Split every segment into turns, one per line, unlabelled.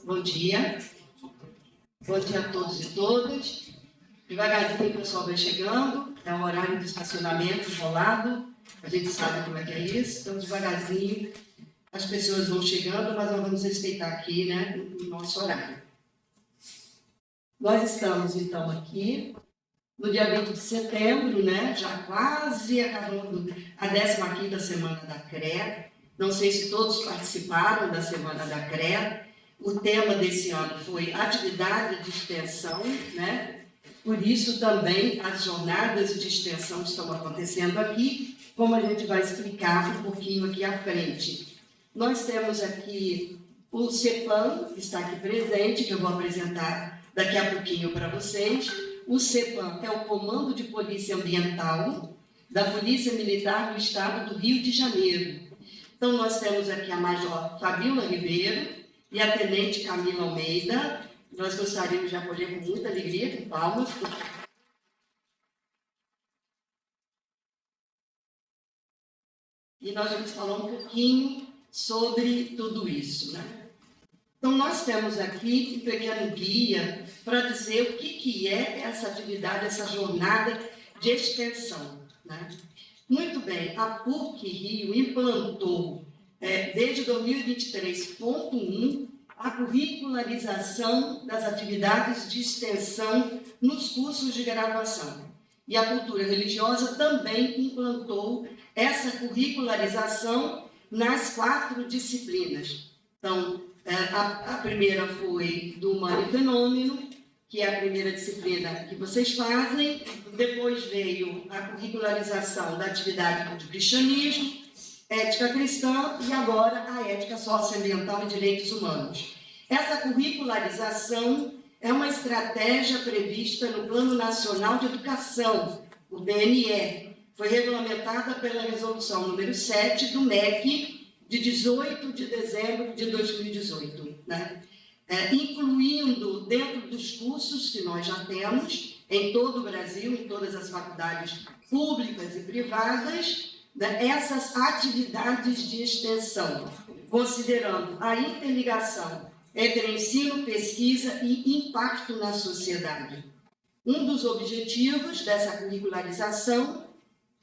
Bom dia. Bom dia a todos e todas. Devagarzinho o pessoal vai chegando, é o horário de estacionamento isolado, a gente sabe como é que é isso, então devagarzinho as pessoas vão chegando, mas nós vamos respeitar aqui, né, o nosso horário. Nós estamos, então, aqui no dia 20 de setembro, né, já quase acabando a 15ª semana da CRE. Não sei se todos participaram da semana da CRE. O tema desse ano foi atividade de extensão, né? Por isso também as jornadas de extensão estão acontecendo aqui, como a gente vai explicar um pouquinho aqui à frente. Nós temos aqui o CEPAM, que está aqui presente, que eu vou apresentar daqui a pouquinho para vocês. O CEPAM é o Comando de Polícia Ambiental da Polícia Militar do Estado do Rio de Janeiro. Então, nós temos aqui a Major Fabíola Ribeiro e a Tenente Camila Almeida. Nós gostaríamos de acolher com muita alegria, com palmas. E nós vamos falar um pouquinho sobre tudo isso, né? Então, nós temos aqui um pequeno guia para dizer o que é essa atividade, essa jornada de extensão, né? Muito bem, a PUC-Rio implantou, desde 2023.1, a curricularização das atividades de extensão nos cursos de graduação. E a cultura religiosa também implantou essa curricularização nas 4 disciplinas. Então, a primeira foi do Humano e Fenômeno, que é a primeira disciplina que vocês fazem. Depois veio a curricularização da atividade de cristianismo, ética cristã e agora a ética socioambiental e direitos humanos. Essa curricularização é uma estratégia prevista no Plano Nacional de Educação, o PNE. Foi regulamentada pela resolução número 7 do MEC, de 18 de dezembro de 2018, né? Incluindo dentro dos cursos que nós já temos, em todo o Brasil, em todas as faculdades públicas e privadas, né, essas atividades de extensão, considerando a interligação entre ensino, pesquisa e impacto na sociedade. Um dos objetivos dessa curricularização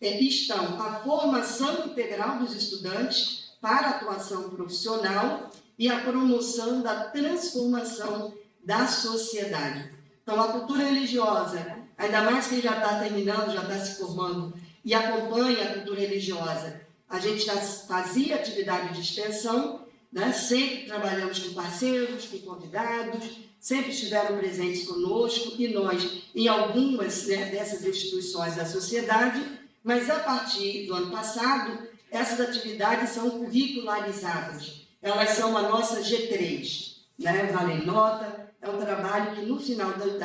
estão a formação integral dos estudantes para a atuação profissional e a promoção da transformação da sociedade. Então, a cultura religiosa, ainda mais quem já está terminando, já está se formando e acompanha a cultura religiosa, a gente já fazia atividade de extensão, né? Sempre trabalhamos com parceiros, com convidados, sempre estiveram presentes conosco e nós, em algumas, né, dessas instituições da sociedade, mas a partir do ano passado, essas atividades são curricularizadas. Elas são a nossa G3, né? Valem nota, é um trabalho que no final do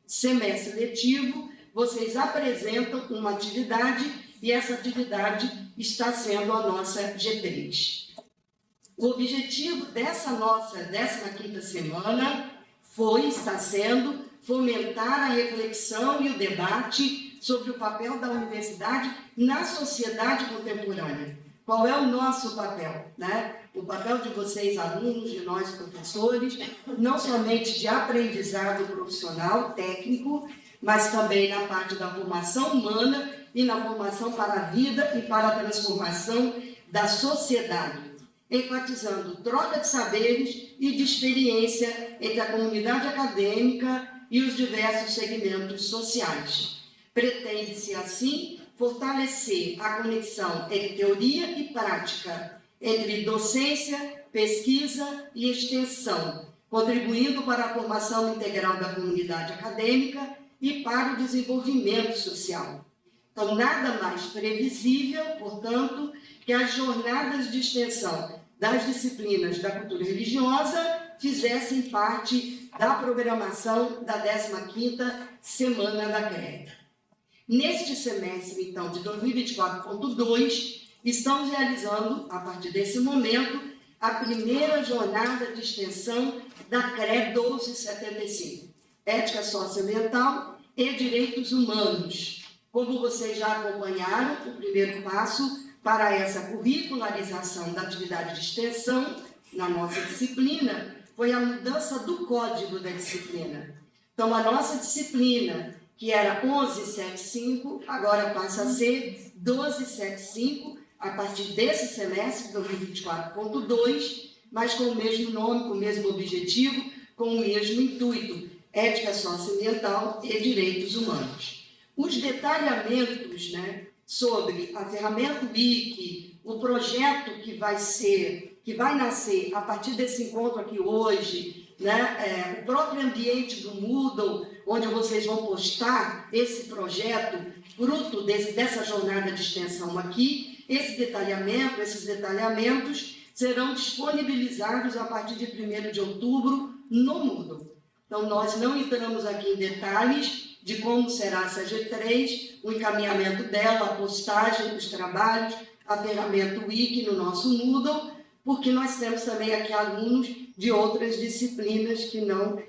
semestre letivo, vocês apresentam uma atividade e essa atividade está sendo a nossa G3. O objetivo dessa nossa 15ª semana está sendo fomentar a reflexão e o debate sobre o papel da universidade na sociedade contemporânea. Qual é o nosso papel, né? O papel de vocês, alunos, de nós, professores, não somente de aprendizado profissional, técnico, mas também na parte da formação humana e na formação para a vida e para a transformação da sociedade, enfatizando troca de saberes e de experiência entre a comunidade acadêmica e os diversos segmentos sociais. Pretende-se, assim, fortalecer a conexão entre teoria e prática, entre docência, pesquisa e extensão, contribuindo para a formação integral da comunidade acadêmica e para o desenvolvimento social. Então, nada mais previsível, portanto, que as jornadas de extensão das disciplinas da cultura religiosa fizessem parte da programação da 15ª Semana da CRE. Neste semestre, então, de 2024.2, estamos realizando, a partir desse momento, a primeira jornada de extensão da CRE 1275, Ética Socioambiental e Direitos Humanos. Como vocês já acompanharam, o primeiro passo para essa curricularização da atividade de extensão na nossa disciplina foi a mudança do código da disciplina. Então, a nossa disciplina, que era 1175, agora passa a ser 1275, a partir desse semestre, 2024.2, mas com o mesmo nome, com o mesmo objetivo, com o mesmo intuito, ética socioambiental e direitos humanos. Os detalhamentos, né, sobre a ferramenta Wiki, o projeto que vai nascer a partir desse encontro aqui hoje, né, o próprio ambiente do Moodle, onde vocês vão postar esse projeto, fruto dessa jornada de extensão aqui, esses detalhamentos serão disponibilizados a partir de 1º de outubro no Moodle. Então, nós não entramos aqui em detalhes de como será essa G3, o encaminhamento dela, a postagem dos trabalhos, a ferramenta Wiki no nosso Moodle, porque nós temos também aqui alunos de outras disciplinas que não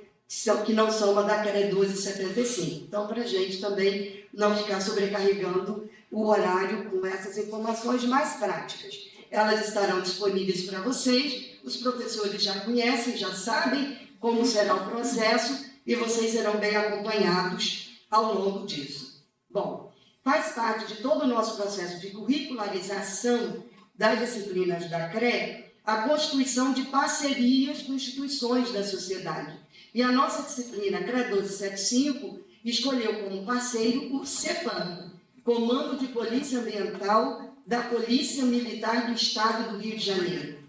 são da CRE 1275. Então, para a gente também não ficar sobrecarregando o horário com essas informações mais práticas. Elas estarão disponíveis para vocês, os professores já conhecem, já sabem como será o processo e vocês serão bem acompanhados ao longo disso. Bom, faz parte de todo o nosso processo de curricularização das disciplinas da CRE a constituição de parcerias com instituições da sociedade. E a nossa disciplina CRE 1275 escolheu como parceiro o CEPAM, Comando de Polícia Ambiental da Polícia Militar do Estado do Rio de Janeiro.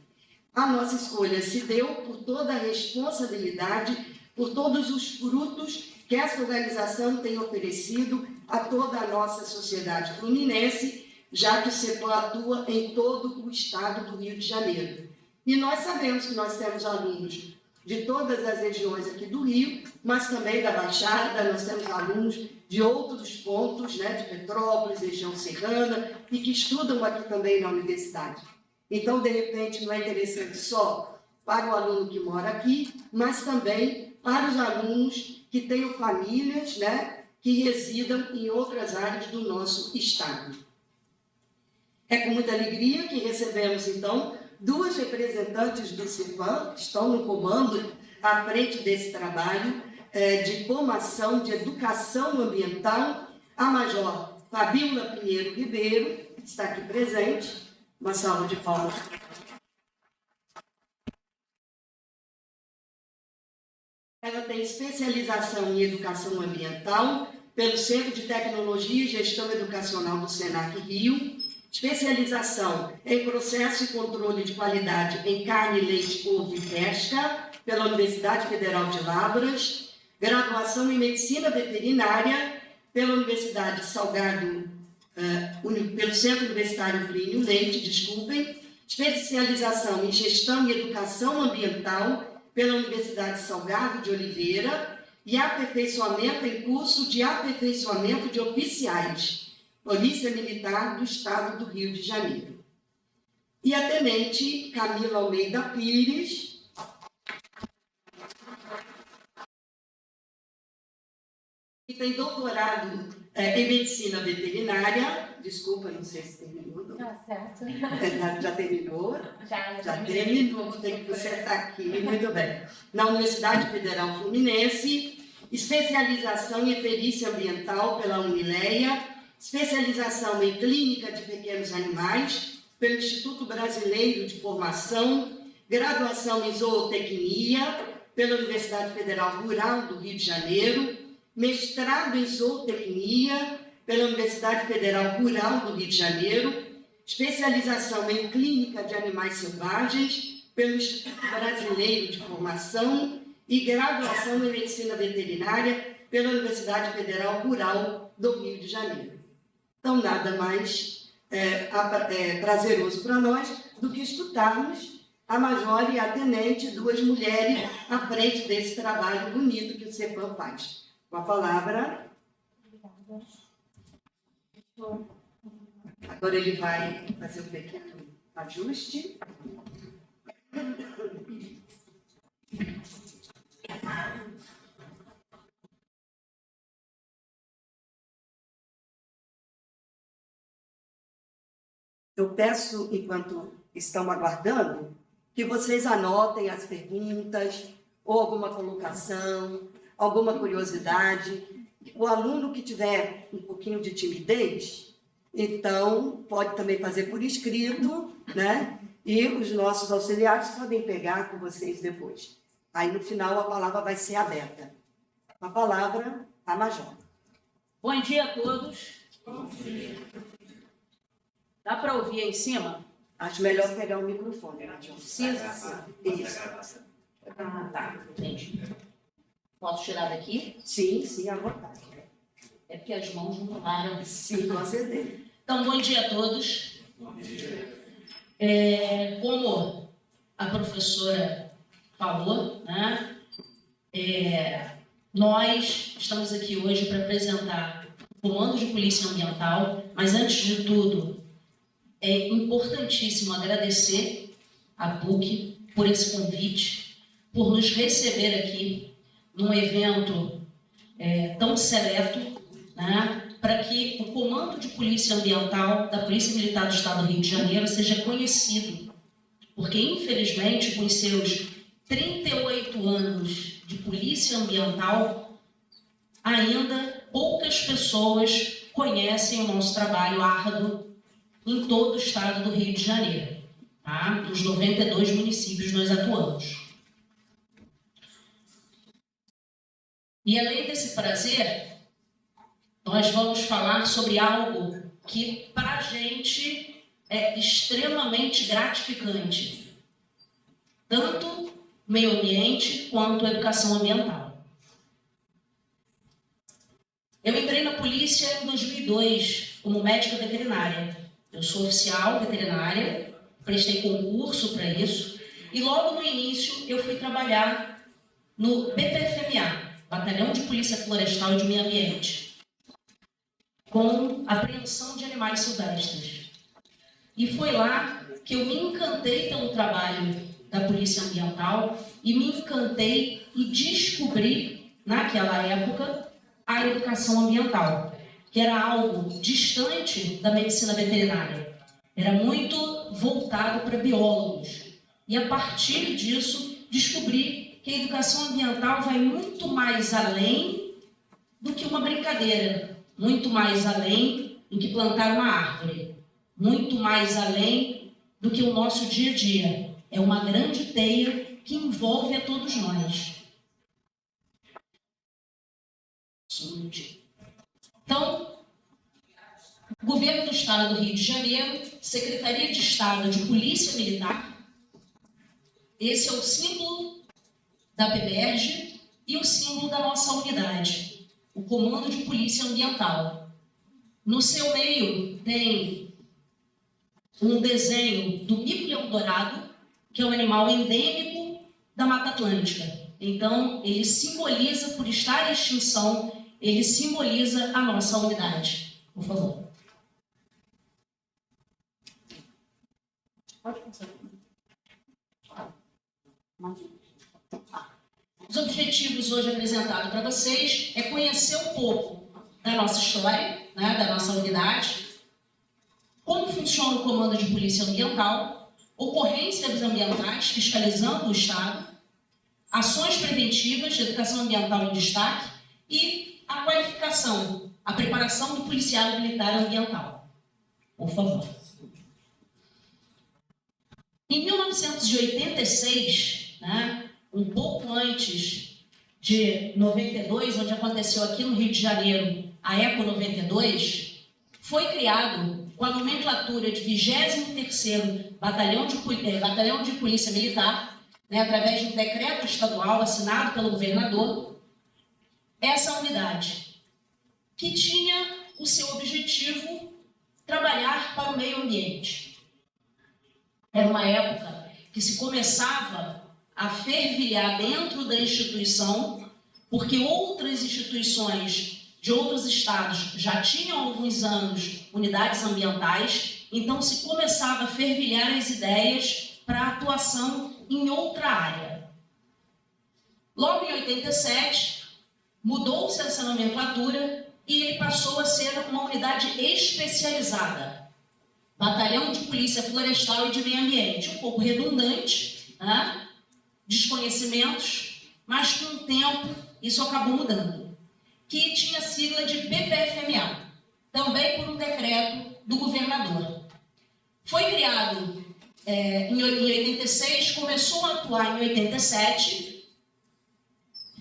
A nossa escolha se deu por toda a responsabilidade, por todos os frutos que essa organização tem oferecido a toda a nossa sociedade fluminense, já que o CEPAM atua em todo o estado do Rio de Janeiro. E nós sabemos que nós temos alunos de todas as regiões aqui do Rio, mas também da Baixada, nós temos alunos de outros pontos, né, de Petrópolis, região serrana, e que estudam aqui também na universidade. Então, de repente, não é interessante só para o aluno que mora aqui, mas também para os alunos que tenham famílias, né, que residam em outras áreas do nosso estado. É com muita alegria que recebemos, então, duas representantes do CEPAM, que estão no comando à frente desse trabalho de formação, de educação ambiental, a Major Fabíola Pinheiro Ribeiro, que está aqui presente. Uma salva de palmas. Ela tem especialização em educação ambiental pelo Centro de Tecnologia e Gestão Educacional do Senac Rio, especialização em processo e controle de qualidade em carne, leite, ovo e pesca pela Universidade Federal de Lavras, graduação em medicina veterinária pela Universidade Salgado, pelo Centro Universitário Plínio Leite, desculpem, especialização em gestão e educação ambiental pela Universidade Salgado de Oliveira e aperfeiçoamento em curso de aperfeiçoamento de oficiais, Polícia Militar do Estado do Rio de Janeiro. E a tenente Camila Almeida Pires, que tem doutorado em medicina veterinária. Desculpa, não sei se terminou.
Ah, certo.
Já terminou?
Já
terminou, tem que você estar aqui, muito bem. Na Universidade Federal Fluminense, especialização em perícia ambiental pela Unileia, especialização em clínica de pequenos animais pelo Instituto Brasileiro de Formação, graduação em zootecnia pela Universidade Federal Rural do Rio de Janeiro, mestrado em zootecnia pela Universidade Federal Rural do Rio de Janeiro, especialização em clínica de animais selvagens pelo Instituto Brasileiro de Formação e graduação em medicina veterinária pela Universidade Federal Rural do Rio de Janeiro. Então, nada mais prazeroso para nós do que escutarmos a Major e a Tenente, duas mulheres à frente desse trabalho bonito que o CEPAM faz. Com a palavra.
Obrigada.
Agora ele vai fazer um pequeno ajuste. Eu peço, enquanto estão aguardando, que vocês anotem as perguntas, ou alguma colocação, alguma curiosidade. O aluno que tiver um pouquinho de timidez, então pode também fazer por escrito, né? E os nossos auxiliares podem pegar com vocês depois. Aí, no final, a palavra vai ser aberta. A palavra, a Major.
Bom dia a todos. Dá para ouvir aí em cima?
Acho melhor pegar o microfone, Major.
Precisa?
Isso.
Ah, tá. Entendi. Posso tirar daqui?
Sim, sim, à vontade.
É porque as mãos não param.
Sim, com certeza.
Então, bom dia a todos. Como a professora falou, né? Nós estamos aqui hoje para apresentar o Comando de Polícia Ambiental, mas antes de tudo, é importantíssimo agradecer à PUC por esse convite, por nos receber aqui num evento tão seleto, né, para que o Comando de Polícia Ambiental da Polícia Militar do Estado do Rio de Janeiro seja conhecido, porque, infelizmente, com os seus 38 anos de polícia ambiental, ainda poucas pessoas conhecem o nosso trabalho árduo em todo o estado do Rio de Janeiro. Tá? Nos 92 municípios nós atuamos. E além desse prazer, nós vamos falar sobre algo que para a gente é extremamente gratificante, tanto meio ambiente quanto educação ambiental. Eu entrei na polícia em 2002 como médica veterinária. Eu sou oficial veterinária, prestei concurso para isso, e logo no início eu fui trabalhar no BPFMA, Batalhão de Polícia Florestal e de Meio Ambiente, com apreensão de animais silvestres. E foi lá que eu me encantei pelo trabalho da Polícia Ambiental e me encantei e descobri, naquela época, a educação ambiental, que era algo distante da medicina veterinária. Era muito voltado para biólogos. E a partir disso, descobri que a educação ambiental vai muito mais além do que uma brincadeira, muito mais além do que plantar uma árvore, muito mais além do que o nosso dia a dia. É uma grande teia que envolve a todos nós. Então, o Governo do Estado do Rio de Janeiro, Secretaria de Estado de Polícia Militar, esse é o símbolo da PEBERG e o símbolo da nossa unidade, o Comando de Polícia Ambiental. No seu meio tem um desenho do mico-leão dourado, que é um animal endêmico da Mata Atlântica. Então, ele simboliza, por estar em extinção, ele simboliza a nossa unidade. Por favor. Os objetivos hoje apresentados para vocês é conhecer um pouco da nossa história, né, da nossa unidade, como funciona o Comando de Polícia Ambiental, ocorrências ambientais fiscalizando o Estado, ações preventivas de educação ambiental em destaque e a qualificação, a preparação do policial militar ambiental. Por favor. Em 1986, né, um pouco antes de 92, onde aconteceu aqui no Rio de Janeiro a Eco 92, foi criado com a nomenclatura de 23º Batalhão de Polícia Militar, né, através de um decreto estadual assinado pelo governador, essa unidade, que tinha o seu objetivo trabalhar para o meio ambiente. Era uma época que se começava a fervilhar dentro da instituição, porque outras instituições de outros estados já tinham há alguns anos unidades ambientais, então se começava a fervilhar as ideias para atuação em outra área. Logo em 87, mudou-se essa nomenclatura e ele passou a ser uma unidade especializada, Batalhão de Polícia Florestal e de Meio Ambiente, um pouco redundante, né, desconhecimentos, mas com o tempo isso acabou mudando, que tinha sigla de BPFMA, também por um decreto do governador. Foi criado em 86, começou a atuar em 87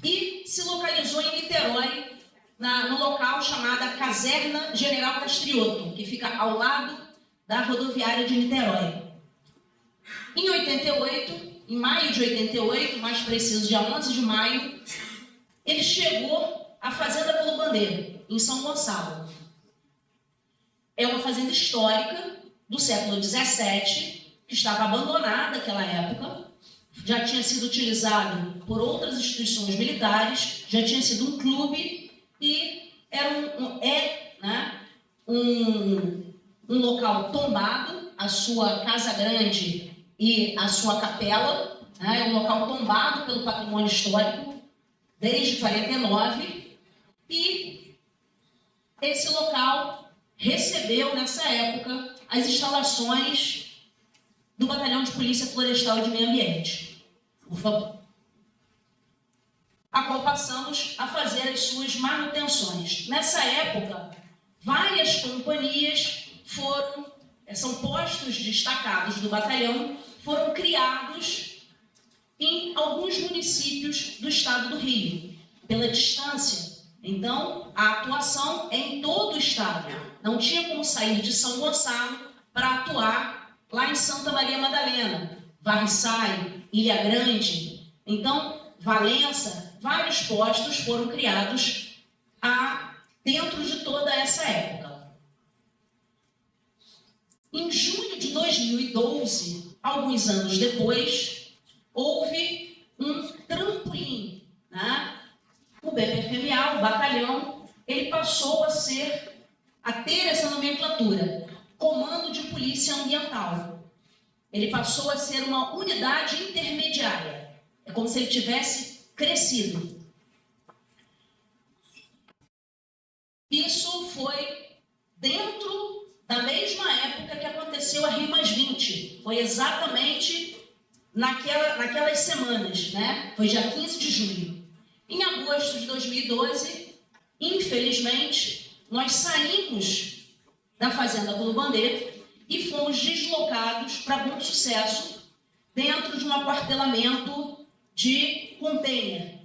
e se localizou em Niterói, no local chamado Caserna General Castrioto, que fica ao lado da rodoviária de Niterói. Em 88, em maio de 88, mais preciso, dia 11 de maio, ele chegou à Fazenda Pelo Bandeiro, em São Gonçalo. É uma fazenda histórica do século XVII, que estava abandonada naquela época, já tinha sido utilizado por outras instituições militares, já tinha sido um clube e era um local tombado, a sua casa grande e a sua capela, né, é um local tombado pelo patrimônio histórico desde 49, e esse local recebeu, nessa época, as instalações do Batalhão de Polícia Florestal e de Meio Ambiente, por favor, a qual passamos a fazer as suas manutenções. Nessa época, várias companhias são postos destacados do batalhão, foram criados em alguns municípios do estado do Rio, pela distância. Então, a atuação é em todo o estado. Não tinha como sair de São Gonçalo para atuar lá em Santa Maria Madalena, Varriçai, Ilha Grande. Então, Valença, vários postos foram criados dentro de toda essa época. Em junho de 2012, alguns anos depois, houve um trampolim, né? O BPFMA, o batalhão, ele passou a ter essa nomenclatura, Comando de Polícia Ambiental. Ele passou a ser uma unidade intermediária. É como se ele tivesse crescido. Isso foi dentro da mesma época que aconteceu a Rio+20. Foi exatamente naquelas semanas, né? Foi dia 15 de junho. Em agosto de 2012, infelizmente, nós saímos da Fazenda Pelo Bandeiro e fomos deslocados para Bom Sucesso, dentro de um aquartelamento de container.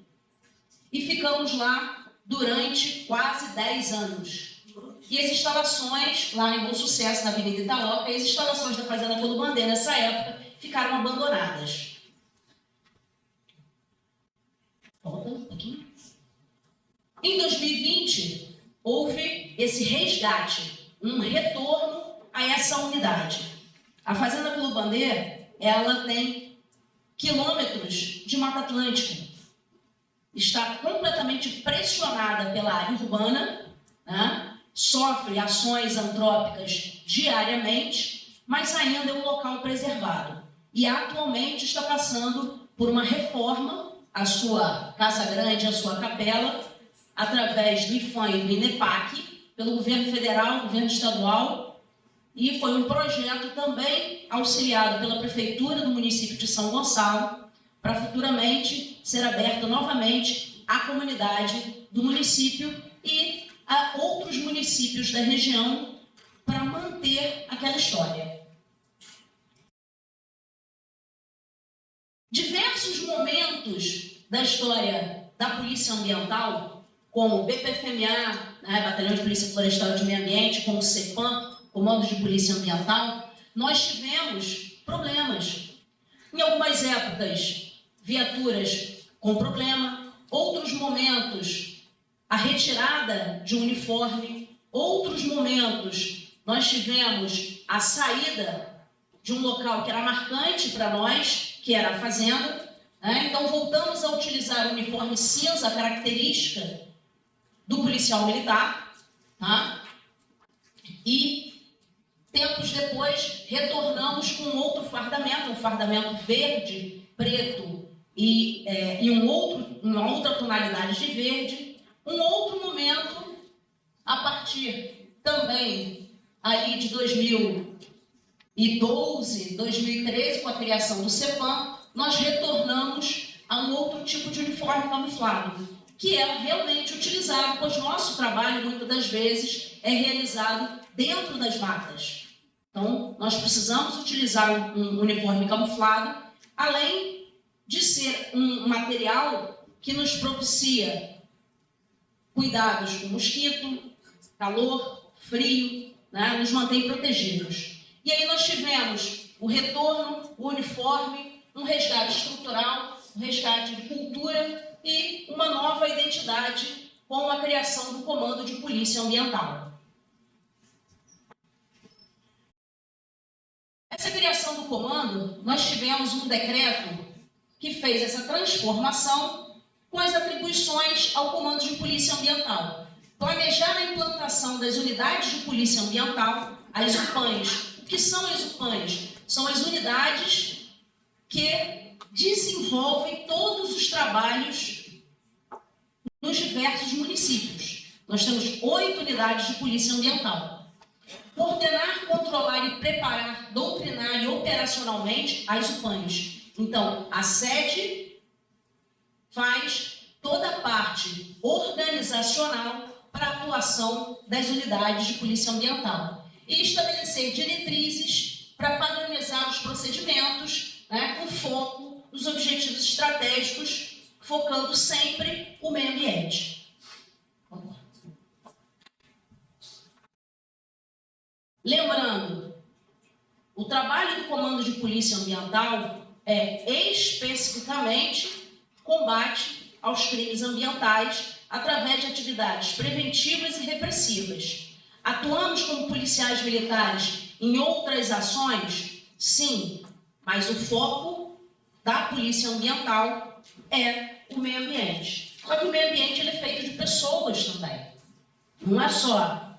E ficamos lá durante quase 10 anos. E as instalações, lá em Bom Sucesso, na Avenida Itaoca, as instalações da Fazenda Pelo Bandeiro, nessa época, ficaram abandonadas. Volta um pouquinho. Em 2020, houve esse resgate, um retorno a essa unidade. A Fazenda Pelo Bandeiro, ela tem quilômetros de Mata Atlântica. Está completamente pressionada pela área urbana, né? Sofre ações antrópicas diariamente, mas ainda é um local preservado. E atualmente está passando por uma reforma, a sua Casa Grande, a sua capela, através do IFAM e do INEPAC, pelo governo federal, governo estadual, e foi um projeto também auxiliado pela Prefeitura do município de São Gonçalo, para futuramente ser aberto novamente à comunidade do município e a outros municípios da região para manter aquela história. Diversos momentos da história da Polícia Ambiental, como o BPFMA, né, Batalhão de Polícia Florestal e de Meio Ambiente, como o CEPAM, Comando de Polícia Ambiental, nós tivemos problemas. Em algumas épocas, viaturas com problema, outros momentos, a retirada de um uniforme, outros momentos, nós tivemos a saída de um local que era marcante para nós, que era a fazenda, né? Então voltamos a utilizar o uniforme cinza, característica do policial militar, tá? E tempos depois retornamos com outro fardamento, um fardamento verde, preto e uma outra tonalidade de verde. Um outro momento, a partir também ali de 2012, 2013, com a criação do CEPAM, nós retornamos a um outro tipo de uniforme camuflado, que é realmente utilizado, pois nosso trabalho, muitas das vezes, é realizado dentro das matas. Então, nós precisamos utilizar um uniforme camuflado, além de ser um material que nos propicia cuidados com mosquito, calor, frio, né? Nos mantém protegidos. E aí nós tivemos o retorno, o uniforme, um resgate estrutural, um resgate de cultura e uma nova identidade com a criação do Comando de Polícia Ambiental. Essa criação do comando, nós tivemos um decreto que fez essa transformação com as atribuições ao Comando de Polícia Ambiental. Planejar a implantação das unidades de polícia ambiental, as UPANs. O que são as UPANs? São as unidades que desenvolvem todos os trabalhos nos diversos municípios. Nós temos 8 unidades de polícia ambiental. Coordenar, controlar e preparar, doutrinar e operacionalmente as UPANs. Então, a sede faz toda a parte organizacional para a atuação das unidades de polícia ambiental. E estabelecer diretrizes para padronizar os procedimentos, né, com foco nos objetivos estratégicos, focando sempre o meio ambiente. Lembrando, o trabalho do Comando de Polícia Ambiental é especificamente combate aos crimes ambientais através de atividades preventivas e repressivas. Atuamos como policiais militares em outras ações? Sim, mas o foco da Polícia Ambiental é o meio ambiente. Só que o meio ambiente ele é feito de pessoas também. Não é só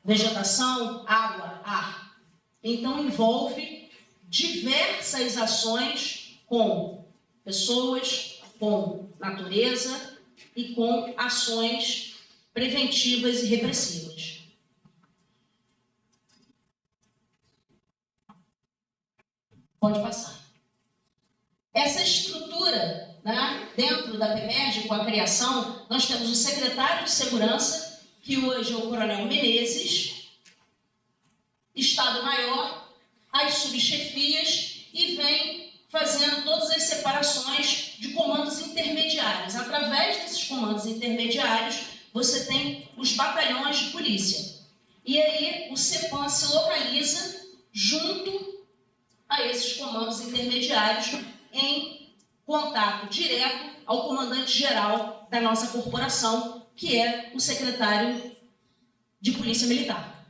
vegetação, água, ar. Então, envolve diversas ações com pessoas, com natureza e com ações preventivas e repressivas. Pode passar. Essa estrutura, né, dentro da PEMERG, com a criação, nós temos o secretário de Segurança, que hoje é o Coronel Menezes, Estado-Maior, as subchefias e vem fazendo todas as separações de comandos intermediários. Através desses comandos intermediários, você tem os batalhões de polícia. E aí o CEPAM se localiza junto a esses comandos intermediários em contato direto ao comandante-geral da nossa corporação, que é o secretário de Polícia Militar.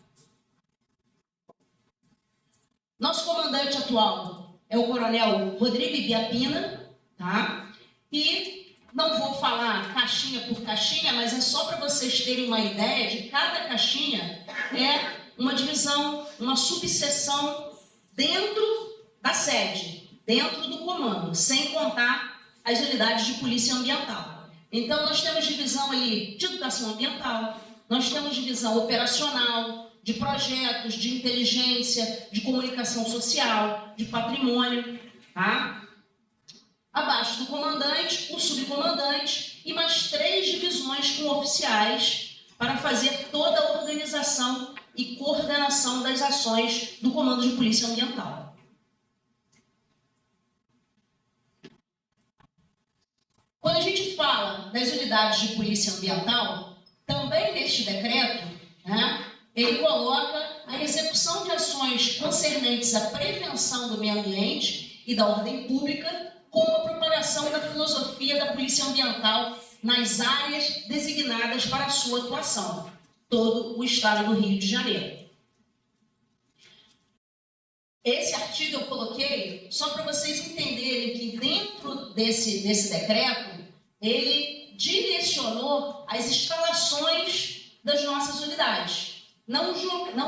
Nosso comandante atual é o Coronel Rodrigo Ibiapina, tá? E não vou falar caixinha por caixinha, mas é só para vocês terem uma ideia de cada caixinha é uma divisão, uma subseção dentro da sede, dentro do comando, sem contar as unidades de polícia ambiental. Então, nós temos divisão ali de educação ambiental, nós temos divisão operacional, de projetos, de inteligência, de comunicação social, de patrimônio, tá? Abaixo do comandante, o subcomandante e mais 3 divisões com oficiais para fazer toda a organização e coordenação das ações do Comando de Polícia Ambiental. Quando a gente fala das unidades de polícia ambiental, também neste decreto, né, ele coloca a execução de ações concernentes à prevenção do meio ambiente e da ordem pública, como a propagação da filosofia da polícia ambiental nas áreas designadas para a sua atuação, todo o estado do Rio de Janeiro. Esse artigo eu coloquei só para vocês entenderem que dentro desse decreto, ele direcionou as instalações das nossas unidades. Não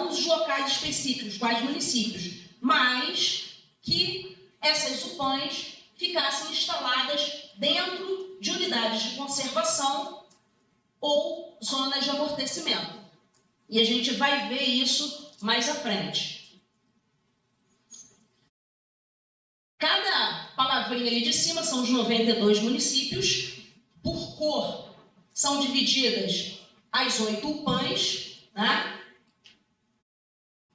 os locais específicos, quais municípios, mas que essas UPANs ficassem instaladas dentro de unidades de conservação ou zonas de amortecimento. E a gente vai ver isso mais à frente. Cada palavra palavrinha ali de cima são os 92 municípios. Por cor, são divididas as 8 UPAs, né?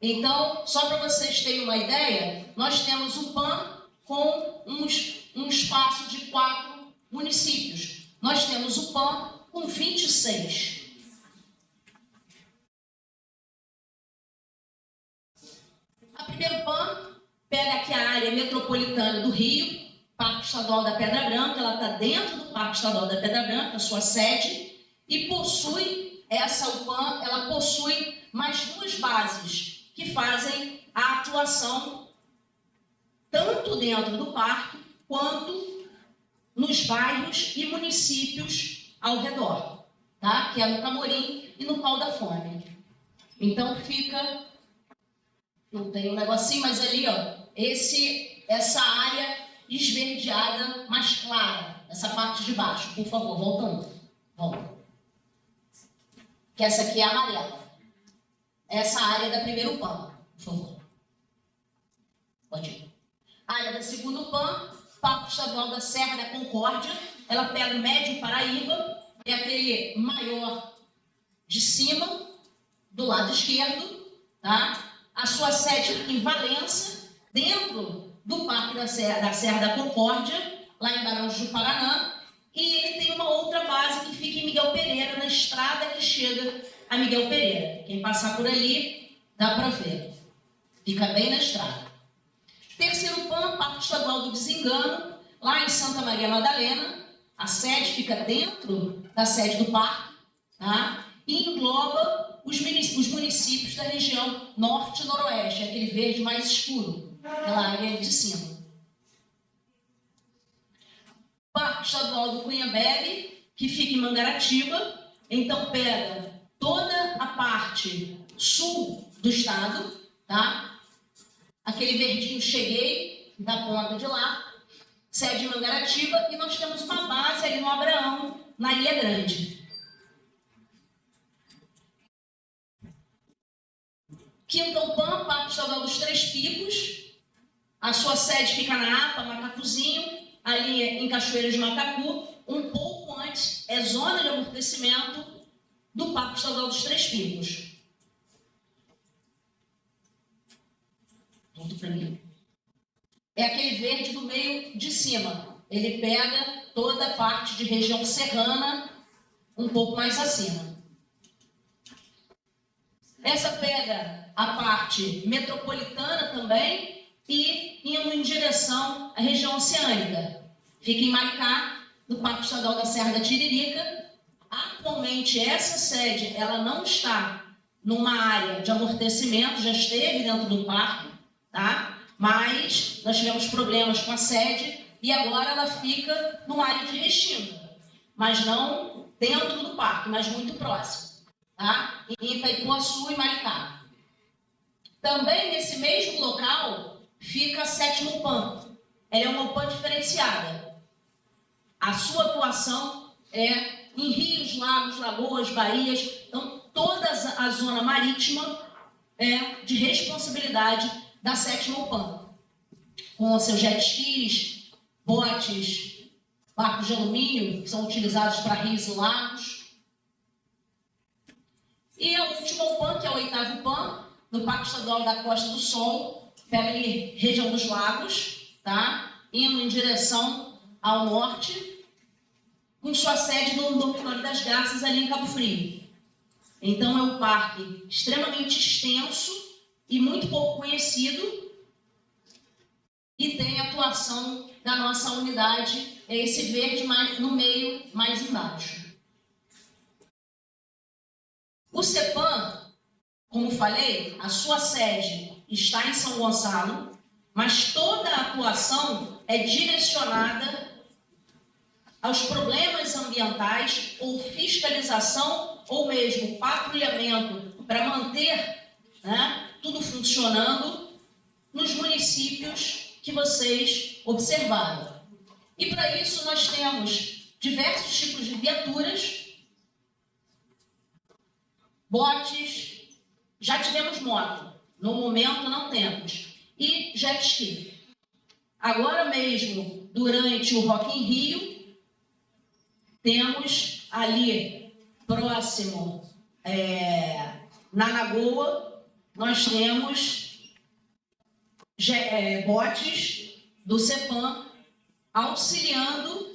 Então, só para vocês terem uma ideia, nós temos UPAN com um espaço de 4 municípios. Nós temos UPAN com 26. A primeira UPAN pega aqui a área metropolitana do Rio, Parque Estadual da Pedra Branca, ela está dentro do Parque Estadual da Pedra Branca, sua sede, e possui, essa UPAN, ela possui mais 2 bases que fazem a atuação tanto dentro do parque quanto nos bairros e municípios ao redor, tá? Que é no Camorim e no Pau da Fome. Então fica, não tem um negocinho, mas ali, ó, essa área esverdeada mais clara, essa parte de baixo, por favor, voltando. Volta. Que essa aqui é a amarela. Essa área da primeira UPAN, por favor. Pode ir. A área da segunda UPAN, Parque Estadual da Serra da Concórdia, ela pega o Médio Paraíba, é aquele maior de cima, do lado esquerdo, tá? A sua sede fica em Valença, dentro do Parque da Serra da Concórdia, lá em Barões do Paraná, e ele tem uma outra base que fica em Miguel Pereira, na estrada que chega a Miguel Pereira. Quem passar por ali, dá para ver. Fica bem na estrada. Terceiro PAN, Parque Estadual do Desengano, lá em Santa Maria Madalena. A sede fica dentro da sede do parque, tá? E engloba os municípios da região norte e noroeste, aquele verde mais escuro, aquela área de cima. Parque Estadual do Cunhambebe, que fica em Mangaratiba, então pega toda a parte sul do estado, tá? Aquele verdinho cheguei, da ponta de lá, sede em Mangaratiba, e nós temos uma base ali no Abraão, na Ilha Grande. Quinta UPAN, Parque Estadual dos Três Picos, a sua sede fica na APA, Macacuzinho, ali em Cachoeira de Macacu, um pouco antes, é zona de amortecimento do Parque Estadual dos Três Picos. Volta para mim. É aquele verde do meio de cima. Ele pega toda a parte de região serrana, um pouco mais acima. Essa pega a parte metropolitana também e indo em direção à região oceânica. Fica em Maricá, no Parque Estadual da Serra da Tiririca. Atualmente, essa sede ela não está numa área de amortecimento, já esteve dentro do parque, tá? Mas nós tivemos problemas com a sede e agora ela fica numa área de Restinga, mas não dentro do parque, mas muito próximo, tá? Em Itaipuaçu e Maricá. Também nesse mesmo local fica a sétima UPAN. Ela é uma UPAN diferenciada. A sua atuação é em rios, lagos, lagoas, baías. Então, toda a zona marítima é de responsabilidade da sétima UPAN. Com seus jet skis, botes, barcos de alumínio, que são utilizados para rios e lagos. E a última UPAN, que é a oitava UPAN, no Parque Estadual da Costa do Sol, pega ali região dos lagos, tá? Indo em direção ao norte, com sua sede no Dormitório das Garças, ali em Cabo Frio. Então, é um parque extremamente extenso e muito pouco conhecido, e tem a atuação da nossa unidade, é esse verde mais no meio, mais embaixo. O CEPAM, como falei, a sua sede está em São Gonçalo, mas toda a atuação é direcionada aos problemas ambientais ou fiscalização ou mesmo patrulhamento para manter, né, tudo funcionando nos municípios que vocês observaram. E para isso nós temos diversos tipos de viaturas, botes, já tivemos moto, no momento não temos, e jet ski. Agora mesmo, durante o Rock in Rio. Temos ali, próximo, na Lagoa, nós temos botes do CEPAM auxiliando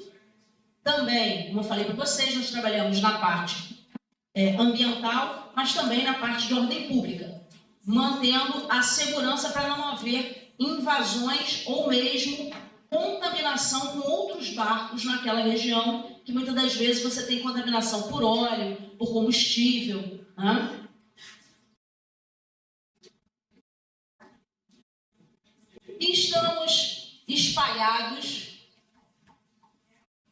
também, como eu falei para vocês, nós trabalhamos na parte ambiental, mas também na parte de ordem pública, mantendo a segurança para não haver invasões ou mesmo contaminação com outros barcos naquela região, que muitas das vezes você tem contaminação por óleo, por combustível, né? E estamos espalhados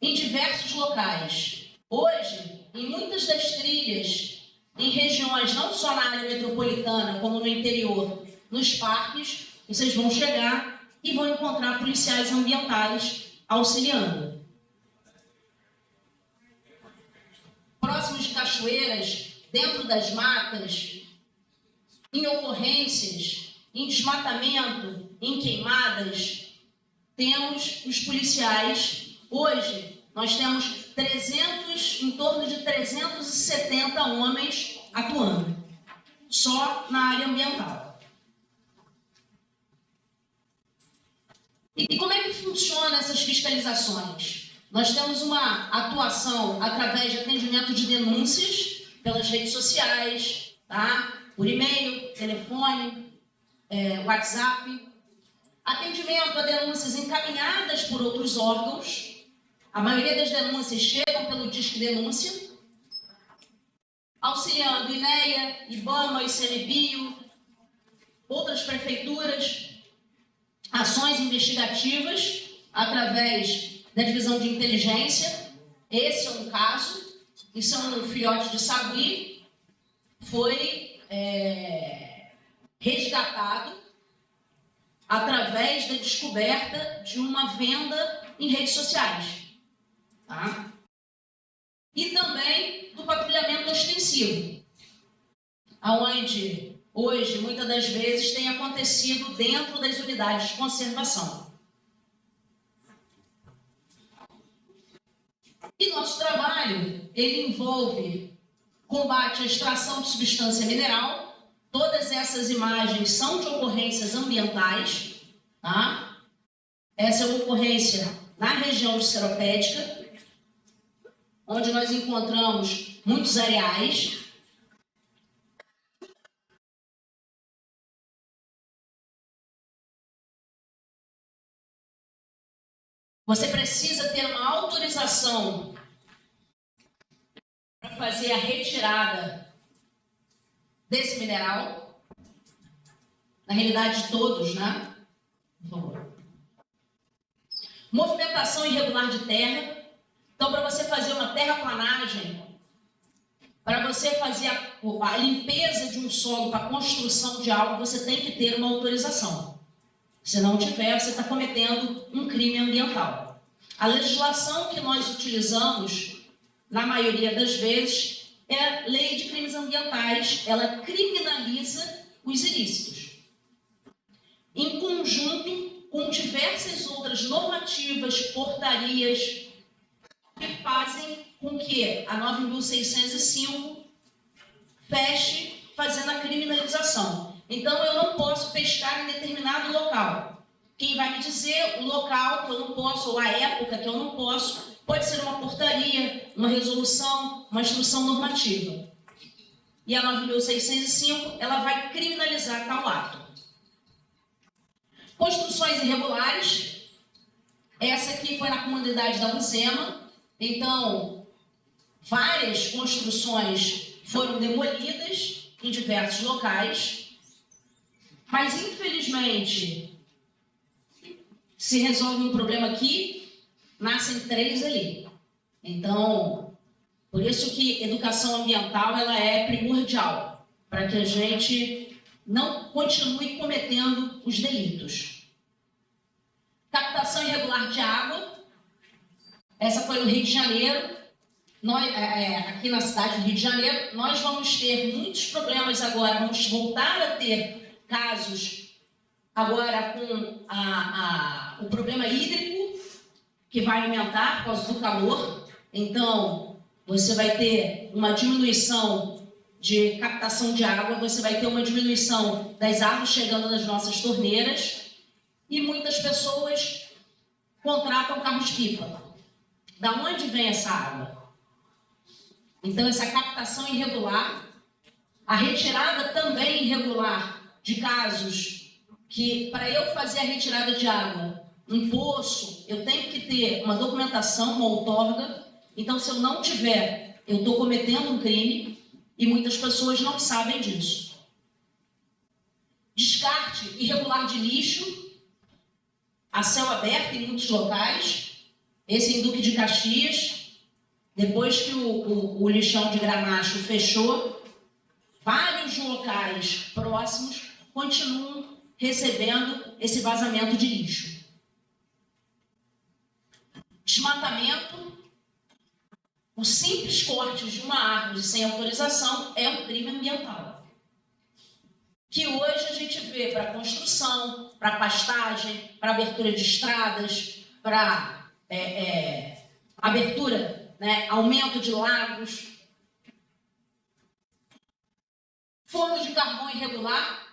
em diversos locais. Hoje, em muitas das trilhas, em regiões não só na área metropolitana, como no interior, nos parques, vocês vão chegar e vão encontrar policiais ambientais auxiliando. Próximos de cachoeiras, dentro das matas, em ocorrências, em desmatamento, em queimadas, temos os policiais. Hoje, nós temos em torno de 370 homens atuando, só na área ambiental. E como é que funcionam essas fiscalizações? Nós temos uma atuação através de atendimento de denúncias pelas redes sociais, tá? Por e-mail, telefone, WhatsApp. Atendimento a denúncias encaminhadas por outros órgãos. A maioria das denúncias chegam pelo Disque Denúncia. Auxiliando INEA, IBAMA, ICMBio, outras prefeituras. Ações investigativas através da divisão de inteligência. Esse é um caso, isso é um filhote de sagui, foi resgatado através da descoberta de uma venda em redes sociais, tá? E também do patrulhamento ostensivo, onde hoje, muitas das vezes, tem acontecido dentro das unidades de conservação. E nosso trabalho, ele envolve combate à extração de substância mineral. Todas essas imagens são de ocorrências ambientais, tá? Essa é uma ocorrência na região de Seropédica, onde nós encontramos muitos areais. Você precisa ter uma autorização para fazer a retirada desse mineral. Na realidade, todos, né? Por favor. Movimentação irregular de terra. Então, para você fazer uma terraplanagem, para você fazer a limpeza de um solo para a construção de algo, você tem que ter uma autorização. Se não tiver, você está cometendo um crime ambiental. A legislação que nós utilizamos, na maioria das vezes, é a Lei de Crimes Ambientais. Ela criminaliza os ilícitos. Em conjunto com diversas outras normativas, portarias, que fazem com que a 9.605 feche fazendo a criminalização. Então, eu não posso pescar em determinado local. Quem vai me dizer o local que eu não posso, ou a época que eu não posso, pode ser uma portaria, uma resolução, uma instrução normativa. E a 9.605, ela vai criminalizar tal ato. Construções irregulares. Essa aqui foi na comunidade da Uzema. Então, várias construções foram demolidas em diversos locais, mas, infelizmente, se resolve um problema aqui, nascem 3 ali. Então, por isso que educação ambiental ela é primordial, para que a gente não continue cometendo os delitos. Captação irregular de água. Essa foi no Rio de Janeiro. Aqui na cidade do Rio de Janeiro, nós vamos ter muitos problemas agora, vamos voltar a ter casos agora com o problema hídrico, que vai aumentar por causa do calor. Então, você vai ter uma diminuição de captação de água, você vai ter uma diminuição das águas chegando nas nossas torneiras e muitas pessoas contratam carros-pipa. Da onde vem essa água? Então, essa captação irregular, a retirada também irregular de casos que, para eu fazer a retirada de água, um poço, eu tenho que ter uma documentação, uma outorga. Então, se eu não tiver, eu estou cometendo um crime e muitas pessoas não sabem disso. Descarte irregular de lixo a céu aberto em muitos locais. Esse em Duque de Caxias, depois que o lixão de Gramacho fechou, vários locais próximos continuam recebendo esse vazamento de lixo. Desmatamento, o simples corte de uma árvore sem autorização é um crime ambiental. Que hoje a gente vê para construção, para pastagem, para abertura de estradas, para abertura, né, aumento de lagos. Forno de carvão irregular,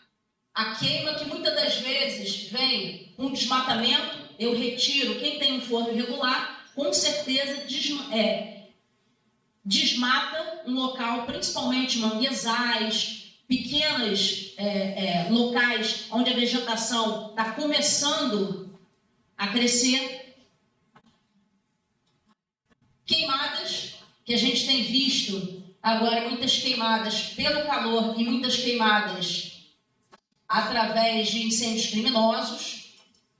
a queima que muitas das vezes vem com desmatamento, eu retiro. Quem tem um forno irregular, com certeza desmata um local, principalmente manguezais, pequenos locais onde a vegetação está começando a crescer. Queimadas, que a gente tem visto agora, muitas queimadas pelo calor e muitas queimadas através de incêndios criminosos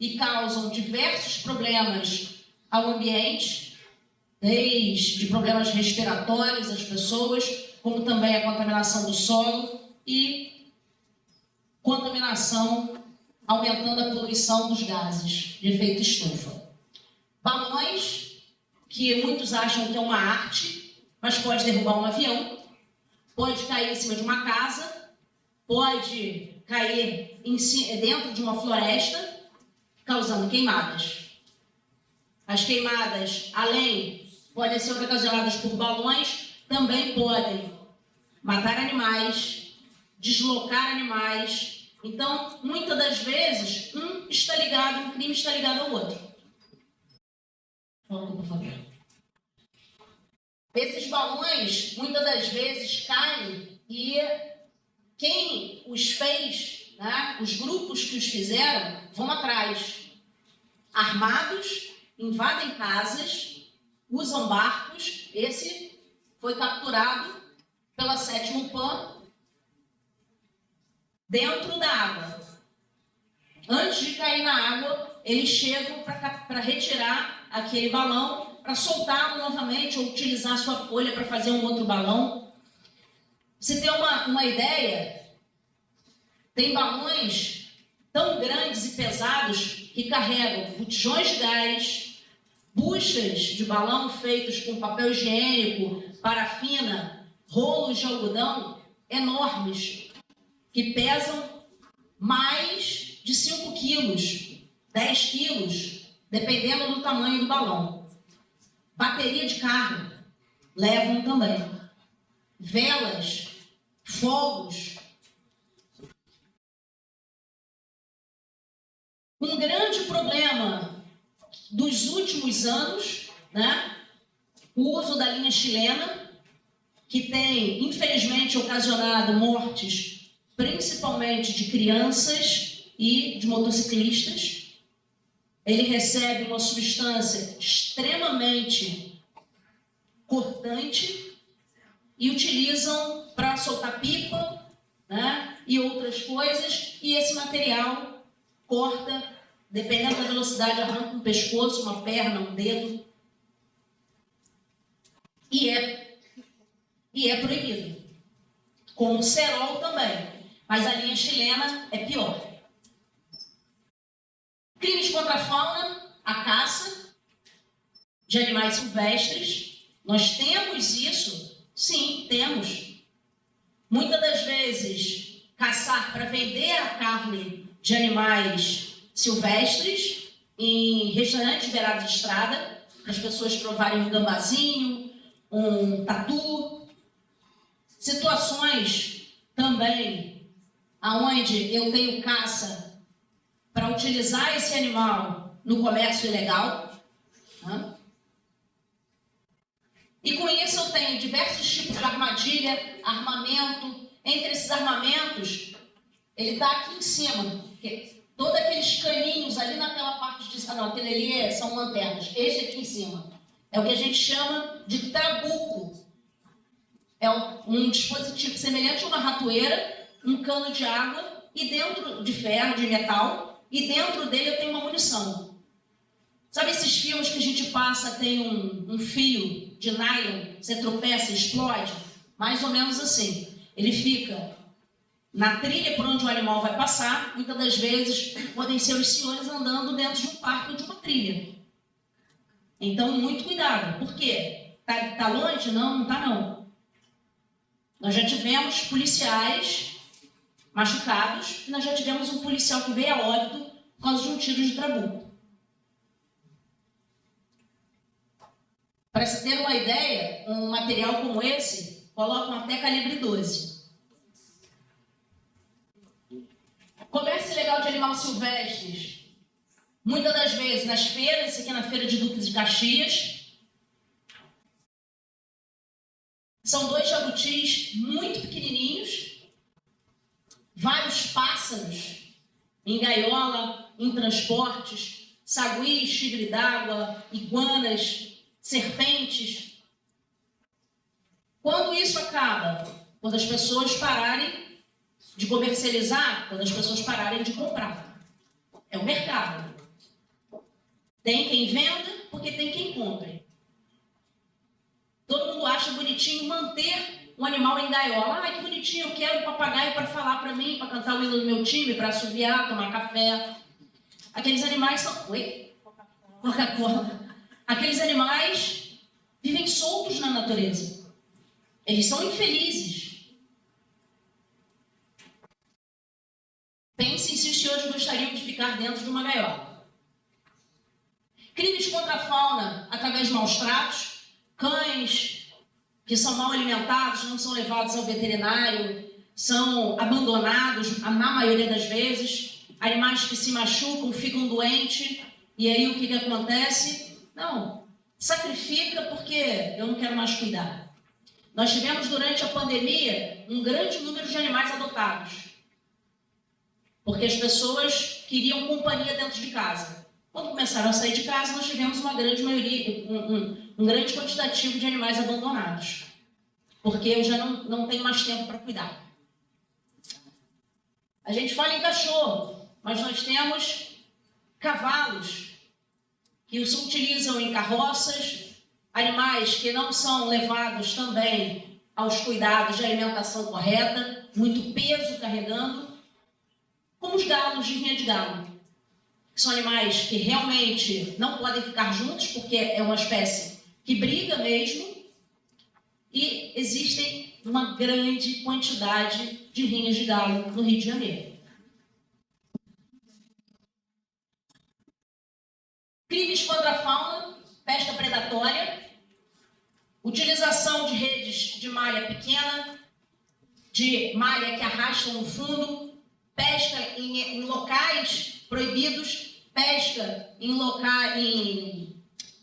e causam diversos problemas ao ambiente, desde problemas respiratórios às pessoas, como também a contaminação do solo e contaminação, aumentando a poluição dos gases de efeito estufa. Balões, que muitos acham que é uma arte, mas pode derrubar um avião, pode cair em cima de uma casa, pode cair dentro de uma floresta, causando queimadas. As queimadas, além, podem ser ocasionadas por balões, também podem matar animais, deslocar animais. Então, muitas das vezes, um crime está ligado ao outro. Volta, por favor. Esses balões, muitas das vezes, caem e quem os fez, né, os grupos que os fizeram, vão atrás. Armados, invadem casas, usam barcos. Esse foi capturado pela 7º PAN dentro da água. Antes de cair na água, eles chegam para retirar aquele balão, para soltá-lo novamente ou utilizar a sua folha para fazer um outro balão. Você tem uma ideia? Tem balões tão grandes e pesados que carregam botijões de gás, buchas de balão feitos com papel higiênico, parafina, rolos de algodão enormes, que pesam mais de 5 quilos, 10 quilos, dependendo do tamanho do balão. Bateria de carro levam também. Velas, fogos. Um grande problema dos últimos anos, né? O uso da linha chilena, que tem, infelizmente, ocasionado mortes, principalmente de crianças e de motociclistas. Ele recebe uma substância extremamente cortante e utilizam para soltar pipa, né, e outras coisas, e esse material corta, dependendo da velocidade, arranca um pescoço, uma perna, um dedo. E é proibido. Como o cerol também. Mas a linha chilena é pior. Crimes contra a fauna, a caça de animais silvestres. Nós temos isso? Sim, temos. Muitas das vezes, caçar para vender a carne de animais silvestres em restaurantes beirados de estrada. para as pessoas provarem um gambazinho, um tatu. Situações também aonde eu tenho caça para utilizar esse animal no comércio ilegal. Né? E com isso eu tenho diversos tipos de armadilha, armamento. Entre esses armamentos, ele está aqui em cima. Todos aqueles caninhos ali naquela parte de... Ah, não, aquele ali são lanternas. Esse aqui em cima é o que a gente chama de trabuco. É um dispositivo semelhante a uma ratoeira, um cano de água, e dentro de ferro, de metal, e dentro dele eu tenho uma munição. Sabe esses filmes que a gente passa, tem um fio de nylon, você tropeça e explode? Mais ou menos assim. Ele fica na trilha por onde o animal vai passar. Muitas das vezes podem ser os senhores andando dentro de um parque ou de uma trilha. Então, muito cuidado. Por quê? Tá longe? Não, não tá não. Nós já tivemos policiais machucados e nós já tivemos um policial que veio a óbito por causa de um tiro de trabuco. Para se ter uma ideia, um material como esse colocam até calibre 12. Comércio ilegal de animais silvestres, muitas das vezes nas feiras, isso aqui é na feira de Duque de Caxias, são 2 jabutis muito pequenininhos, vários pássaros em gaiola, em transportes, saguis, tigre d'água, iguanas, serpentes. Quando isso acaba? Quando as pessoas pararem de comercializar, quando as pessoas pararem de comprar. É o mercado. Tem quem venda, porque tem quem compre. Todo mundo acha bonitinho manter um animal em gaiola. Ai, que bonitinho, eu quero um papagaio para falar para mim, para cantar o hino do meu time, para assobiar, tomar café. Aqueles animais são... Oi? Coca-Cola. Aqueles animais vivem soltos na natureza. Eles são infelizes. Pensem se os senhores gostariam de ficar dentro de uma gaiola. Crimes contra a fauna através de maus tratos, cães que são mal alimentados, não são levados ao veterinário, são abandonados, na maioria das vezes, animais que se machucam, ficam doentes, e aí o que acontece? Não, sacrifica porque eu não quero mais cuidar. Nós tivemos durante a pandemia um grande número de animais adotados. Porque as pessoas queriam companhia dentro de casa. Quando começaram a sair de casa, nós tivemos uma grande maioria, um grande quantitativo de animais abandonados. Porque eu já não tenho mais tempo para cuidar. A gente fala em cachorro, mas nós temos cavalos que se utilizam em carroças, animais que não são levados também aos cuidados de alimentação correta, muito peso carregando, como os galos de rinha de galo, que são animais que realmente não podem ficar juntos, porque é uma espécie que briga mesmo, e existem uma grande quantidade de rinhas de galo no Rio de Janeiro. Crimes contra a fauna, pesca predatória, utilização de redes de malha pequena, de malha que arrastam no fundo, pesca em locais proibidos, pesca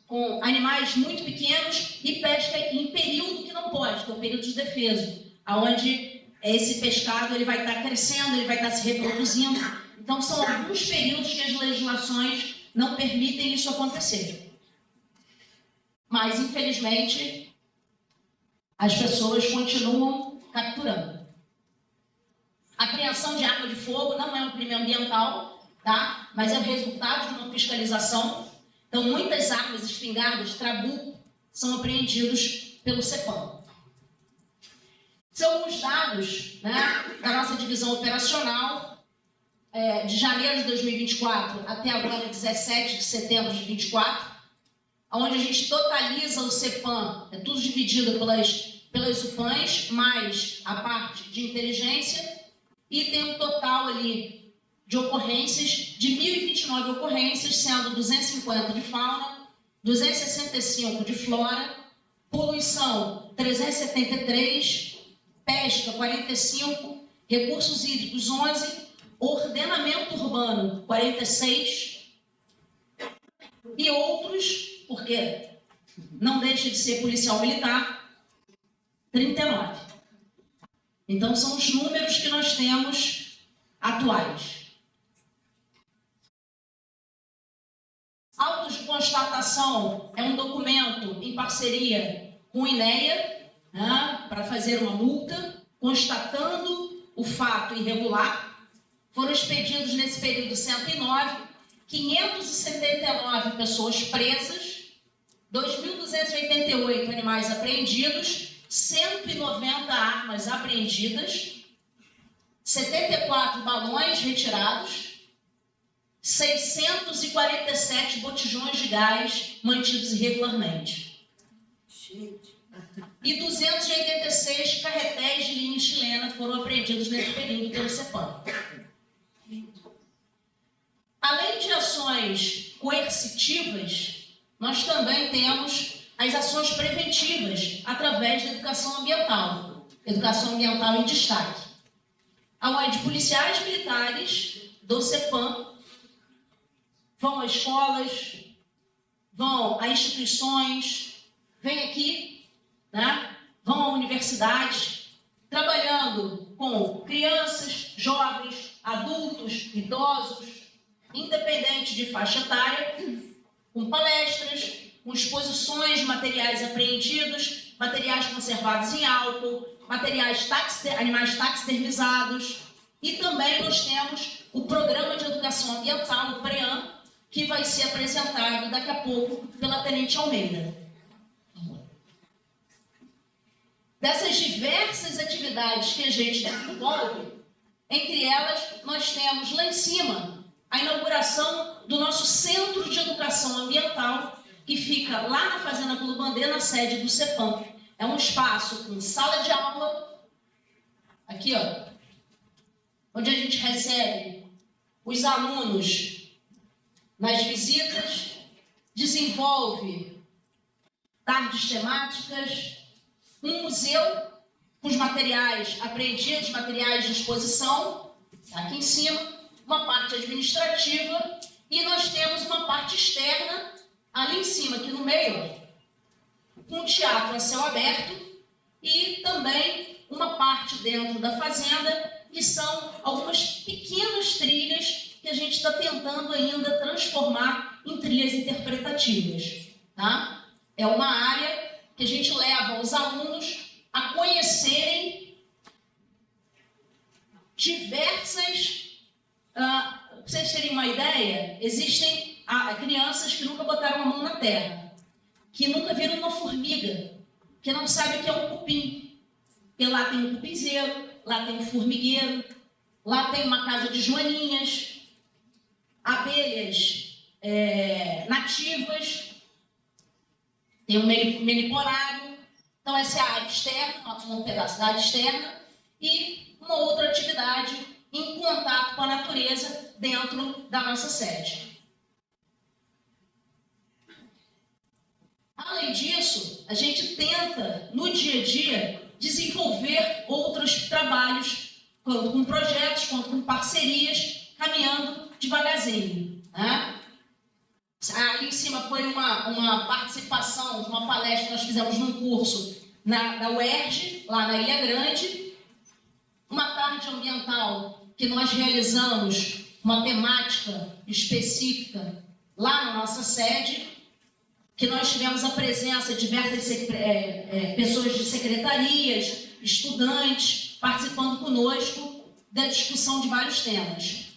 com animais muito pequenos e pesca em período que não pode, que é o período de defeso, onde esse pescado ele vai estar crescendo, ele vai estar se reproduzindo. Então, são alguns períodos que as legislações não permitem isso acontecer. Mas, infelizmente, as pessoas continuam capturando. A apreensão de arma de fogo não é um crime ambiental, tá? Mas é o resultado de uma fiscalização. Então, muitas armas, espingardas, trabuco, são apreendidos pelo CEPAM. São alguns dados, né, da nossa divisão operacional, de janeiro de 2024 até agora, 17 de setembro de 2024, onde a gente totaliza o CEPAM, é tudo dividido pelas UPANs, mais a parte de inteligência, e tem um total ali de ocorrências, de 1.029 ocorrências, sendo 250 de fauna 265 de flora, poluição 373, pesca 45, recursos hídricos 11, ordenamento urbano 46 e outros, porque não deixa de ser policial militar, 39. Então são os números que nós temos atuais. Autos de constatação é um documento em parceria com o INEA, né, para fazer uma multa, constatando o fato irregular. Foram expedidos nesse período 109, 579 pessoas presas, 2.288 animais apreendidos, 190 armas apreendidas, 74 balões retirados, 647 botijões de gás mantidos irregularmente. E 286 carretéis de linha chilena foram apreendidos nesse período pelo CEPAM. Além de ações coercitivas, nós também temos as ações preventivas através da educação ambiental em destaque, onde policiais militares do CEPAM vão a escolas, vão a instituições, vêm aqui, né? Vão a universidades, trabalhando com crianças, jovens, adultos, idosos, independente de faixa etária, com palestras, com exposições de materiais apreendidos, materiais conservados em álcool, animais taxidermizados, e também nós temos o Programa de Educação Ambiental, o PREAM, que vai ser apresentado daqui a pouco pela Tenente Almeida. Dessas diversas atividades que a gente desenvolve, entre elas nós temos lá em cima a inauguração do nosso Centro de Educação Ambiental, que fica lá na Fazenda Culubandê, na sede do CEPAM. É um espaço com sala de aula, aqui ó, onde a gente recebe os alunos nas visitas, desenvolve tardes temáticas, um museu com os materiais apreendidos, materiais de exposição, aqui em cima, uma parte administrativa, e nós temos uma parte externa, ali em cima, aqui no meio, com um teatro a céu aberto, e também uma parte dentro da fazenda, que são algumas pequenas trilhas que a gente está tentando ainda transformar em trilhas interpretativas. Tá? É uma área que a gente leva os alunos a conhecerem diversas... para vocês terem uma ideia, existem crianças que nunca botaram a mão na terra, que nunca viram uma formiga, que não sabem o que é um cupim. Porque lá tem um cupinzeiro, lá tem um formigueiro, lá tem uma casa de joaninhas, abelhas nativas, tem um meliporário. Então essa é a área externa, um pedaço da área externa, e uma outra atividade em contato com a natureza dentro da nossa sede. Além disso, a gente tenta, no dia a dia, desenvolver outros trabalhos, tanto com projetos quanto com parcerias, caminhando devagarzinho. Né? Ali em cima foi uma participação, uma palestra que nós fizemos num curso da UERJ, lá na Ilha Grande, uma tarde ambiental que nós realizamos uma temática específica lá na nossa sede, que nós tivemos a presença de diversas pessoas de secretarias, estudantes, participando conosco da discussão de vários temas.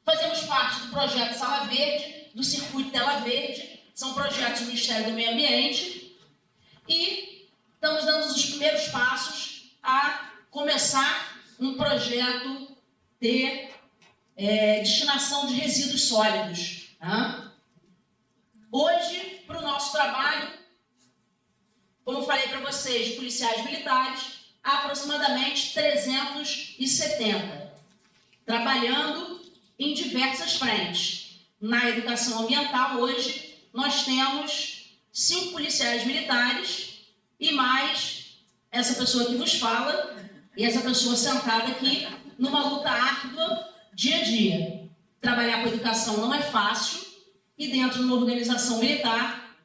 Fazemos parte do projeto Sala Verde, do Circuito Tela Verde, são projetos do Ministério do Meio Ambiente, e estamos dando os primeiros passos a começar um projeto de destinação de resíduos sólidos. Tá? Hoje, para o nosso trabalho, como falei para vocês, de policiais militares, há aproximadamente 370, trabalhando em diversas frentes. Na educação ambiental, hoje, nós temos 5 policiais militares e mais essa pessoa que vos fala e essa pessoa sentada aqui numa luta árdua dia a dia. Trabalhar com educação não é fácil e dentro de uma organização militar,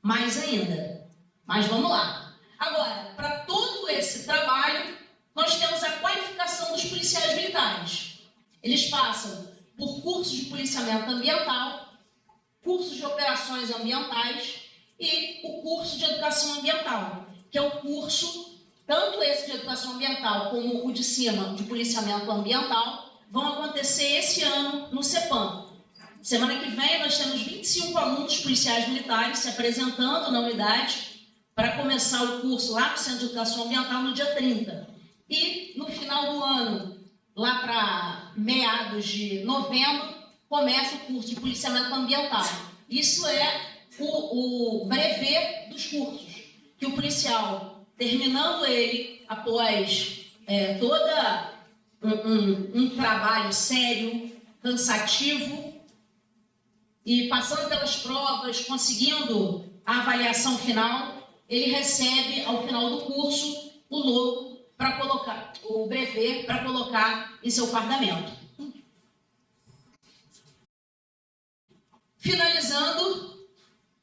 mais ainda. Mas vamos lá. Agora, para todo esse trabalho, nós temos a qualificação dos policiais militares. Eles passam por cursos de policiamento ambiental, cursos de operações ambientais e o curso de educação ambiental, que é o curso, tanto esse de educação ambiental como o de cima, de policiamento ambiental, vão acontecer esse ano no CEPAM. Semana que vem nós temos 25 alunos policiais militares se apresentando na unidade para começar o curso lá no Centro de Educação Ambiental no dia 30. E no final do ano, lá para meados de novembro, começa o curso de policiamento ambiental. Isso é o brevet dos cursos, que o policial, terminando ele, após toda um trabalho sério, cansativo, e passando pelas provas, conseguindo a avaliação final, ele recebe, ao final do curso, o logo para colocar, o brevet para colocar em seu fardamento. Finalizando,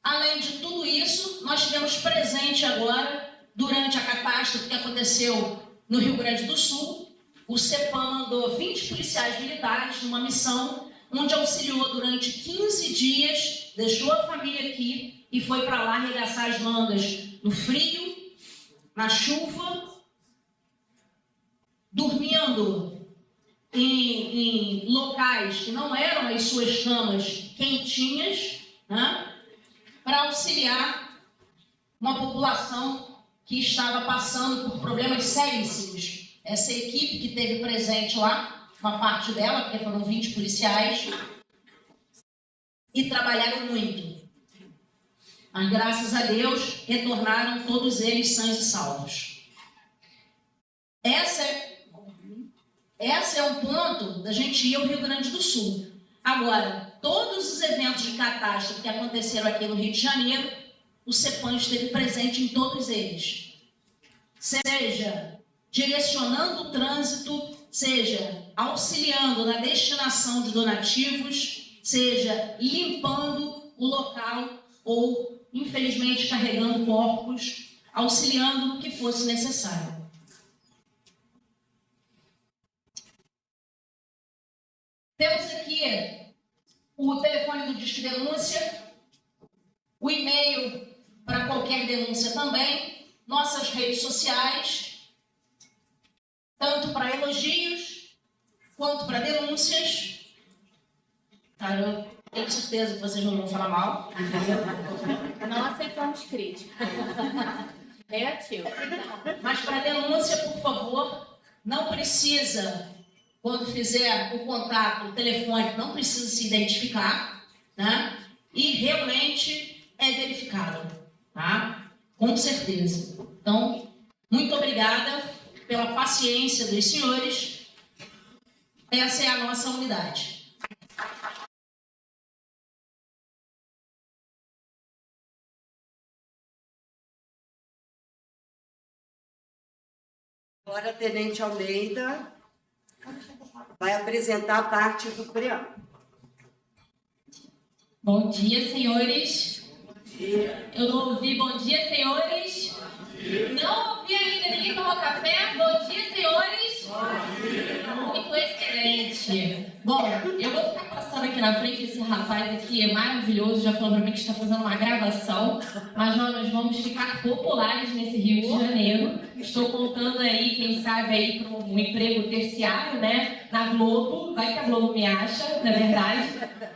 além de tudo isso, nós tivemos presente agora, durante a catástrofe que aconteceu no Rio Grande do Sul, o CEPAM mandou 20 policiais militares numa missão onde auxiliou durante 15 dias, deixou a família aqui e foi para lá arregaçar as mangas no frio, na chuva, dormindo em locais que não eram as suas camas quentinhas, né, para auxiliar uma população que estava passando por problemas seríssimos. Essa equipe que teve presente lá, uma parte dela, porque foram 20 policiais, e trabalharam muito. Mas, graças a Deus, retornaram todos eles sãos e salvos. Esse é um ponto da gente ir ao Rio Grande do Sul. Agora, todos os eventos de catástrofe que aconteceram aqui no Rio de Janeiro, o CEPAM esteve presente em todos eles. Seja direcionando o trânsito, seja auxiliando na destinação de donativos, seja limpando o local ou, infelizmente, carregando corpos, auxiliando no que fosse necessário. Temos aqui o telefone do Disque Denúncia, o e-mail para qualquer denúncia também, nossas redes sociais, tanto para elogios quanto para denúncias. Tá, eu tenho certeza que vocês não vão falar mal.
Não aceitamos crítica. Reativo.
Mas para denúncia, por favor, não precisa, quando fizer o contato telefônico, não precisa se identificar, né? E realmente é verificado, tá? Com certeza. Então, muito obrigada pela paciência dos senhores. Essa é a nossa unidade.
Agora, a Tenente Almeida vai apresentar a parte do preâmbulo.
Bom dia, senhores. Eu não ouvi bom dia, senhores. Não ouvi ainda, ninguém tomou café. Bom dia, senhores. Muito excelente. Bom, eu vou ficar passando aqui na frente desse rapaz aqui, é maravilhoso, já falou pra mim que está fazendo uma gravação, mas nós vamos ficar populares nesse Rio de Janeiro. Estou contando aí, quem sabe, aí para um emprego terciário, né, na Globo. Vai que a Globo me acha, na verdade.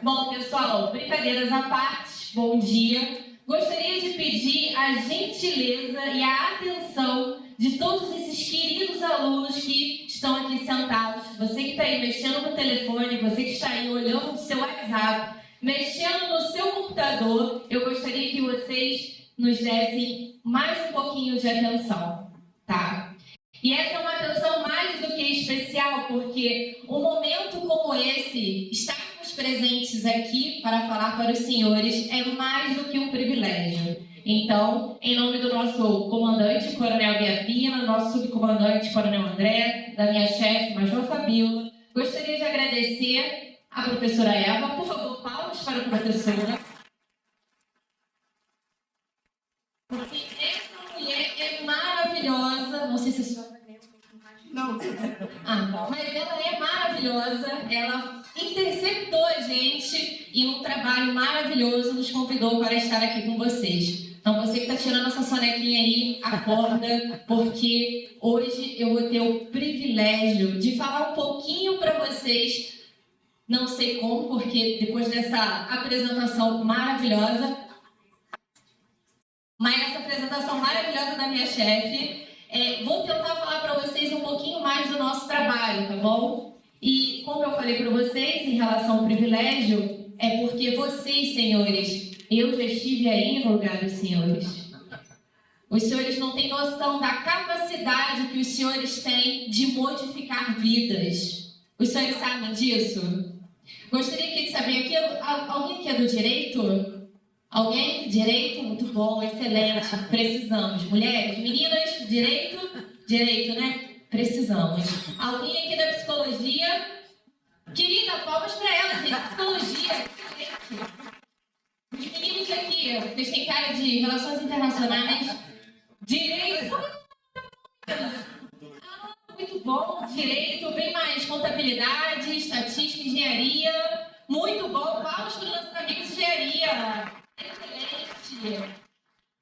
Bom, pessoal, brincadeiras à parte, bom dia. Gostaria de pedir a gentileza e a atenção de todos esses queridos alunos que estão aqui sentados. Você que está aí mexendo no telefone, você que está aí olhando no seu WhatsApp, mexendo no seu computador, eu gostaria que vocês nos dessem mais um pouquinho de atenção, tá? E essa é uma atenção mais do que especial, porque um momento como esse, estarmos presentes aqui para falar para os senhores é mais do que um privilégio. Então, em nome do nosso comandante, Coronel Biapina, nosso subcomandante, Coronel André, da minha chefe, Major Fabíola, gostaria de agradecer à professora Eva. Por favor, palmas para a professora. Porque essa mulher é maravilhosa. Não sei se a senhora vai ler.
Não,
Mas ela é maravilhosa. Ela interceptou a gente e num trabalho maravilhoso nos convidou para estar aqui com vocês. Então, você que está tirando essa sonequinha aí, acorda, porque hoje eu vou ter o privilégio de falar um pouquinho para vocês, não sei como, porque depois dessa apresentação maravilhosa, da minha chefe, vou tentar falar para vocês um pouquinho mais do nosso trabalho, tá bom? E como eu falei para vocês em relação ao privilégio, é porque vocês, senhores, eu já estive aí no lugar dos senhores. Os senhores não têm noção da capacidade que os senhores têm de modificar vidas. Os senhores sabem disso? Gostaria aqui de saber, aqui, alguém aqui é do direito? Alguém? Direito? Muito bom, excelente. Precisamos. Mulheres, meninas, direito? Direito, né? Precisamos. Alguém aqui da psicologia? Querida, palmas para ela, gente. Psicologia. Os meninos aqui, vocês têm cara de relações internacionais. Direito. Muito bom. Direito, bem mais contabilidade, estatística, engenharia. Muito bom. Palmas para os nossos amigos de engenharia. Excelente.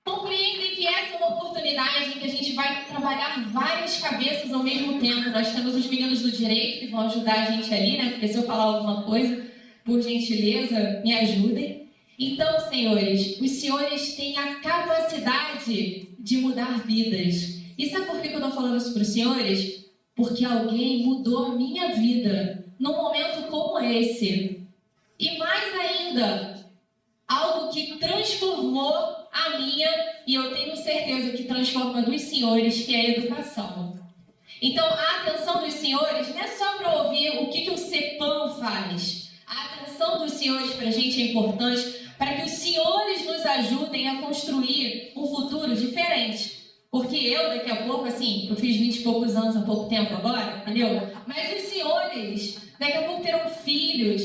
Compreendem que essa é uma oportunidade em que a gente vai trabalhar várias cabeças ao mesmo tempo. Nós temos os meninos do direito que vão ajudar a gente ali, né? Porque se eu falar alguma coisa, por gentileza, me ajudem. Então, senhores, os senhores têm a capacidade de mudar vidas. E sabe por que eu estou falando isso para os senhores? Porque alguém mudou a minha vida num momento como esse. E mais ainda, algo que transformou a minha, e eu tenho certeza que transforma a dos senhores, que é a educação. Então, a atenção dos senhores não é só para ouvir o que o CEPAM faz. A atenção dos senhores para a gente é importante para que os senhores nos ajudem a construir um futuro diferente. Porque eu, daqui a pouco, assim, eu fiz 20 e poucos anos há pouco tempo agora, entendeu? Mas os senhores, daqui a pouco terão filhos.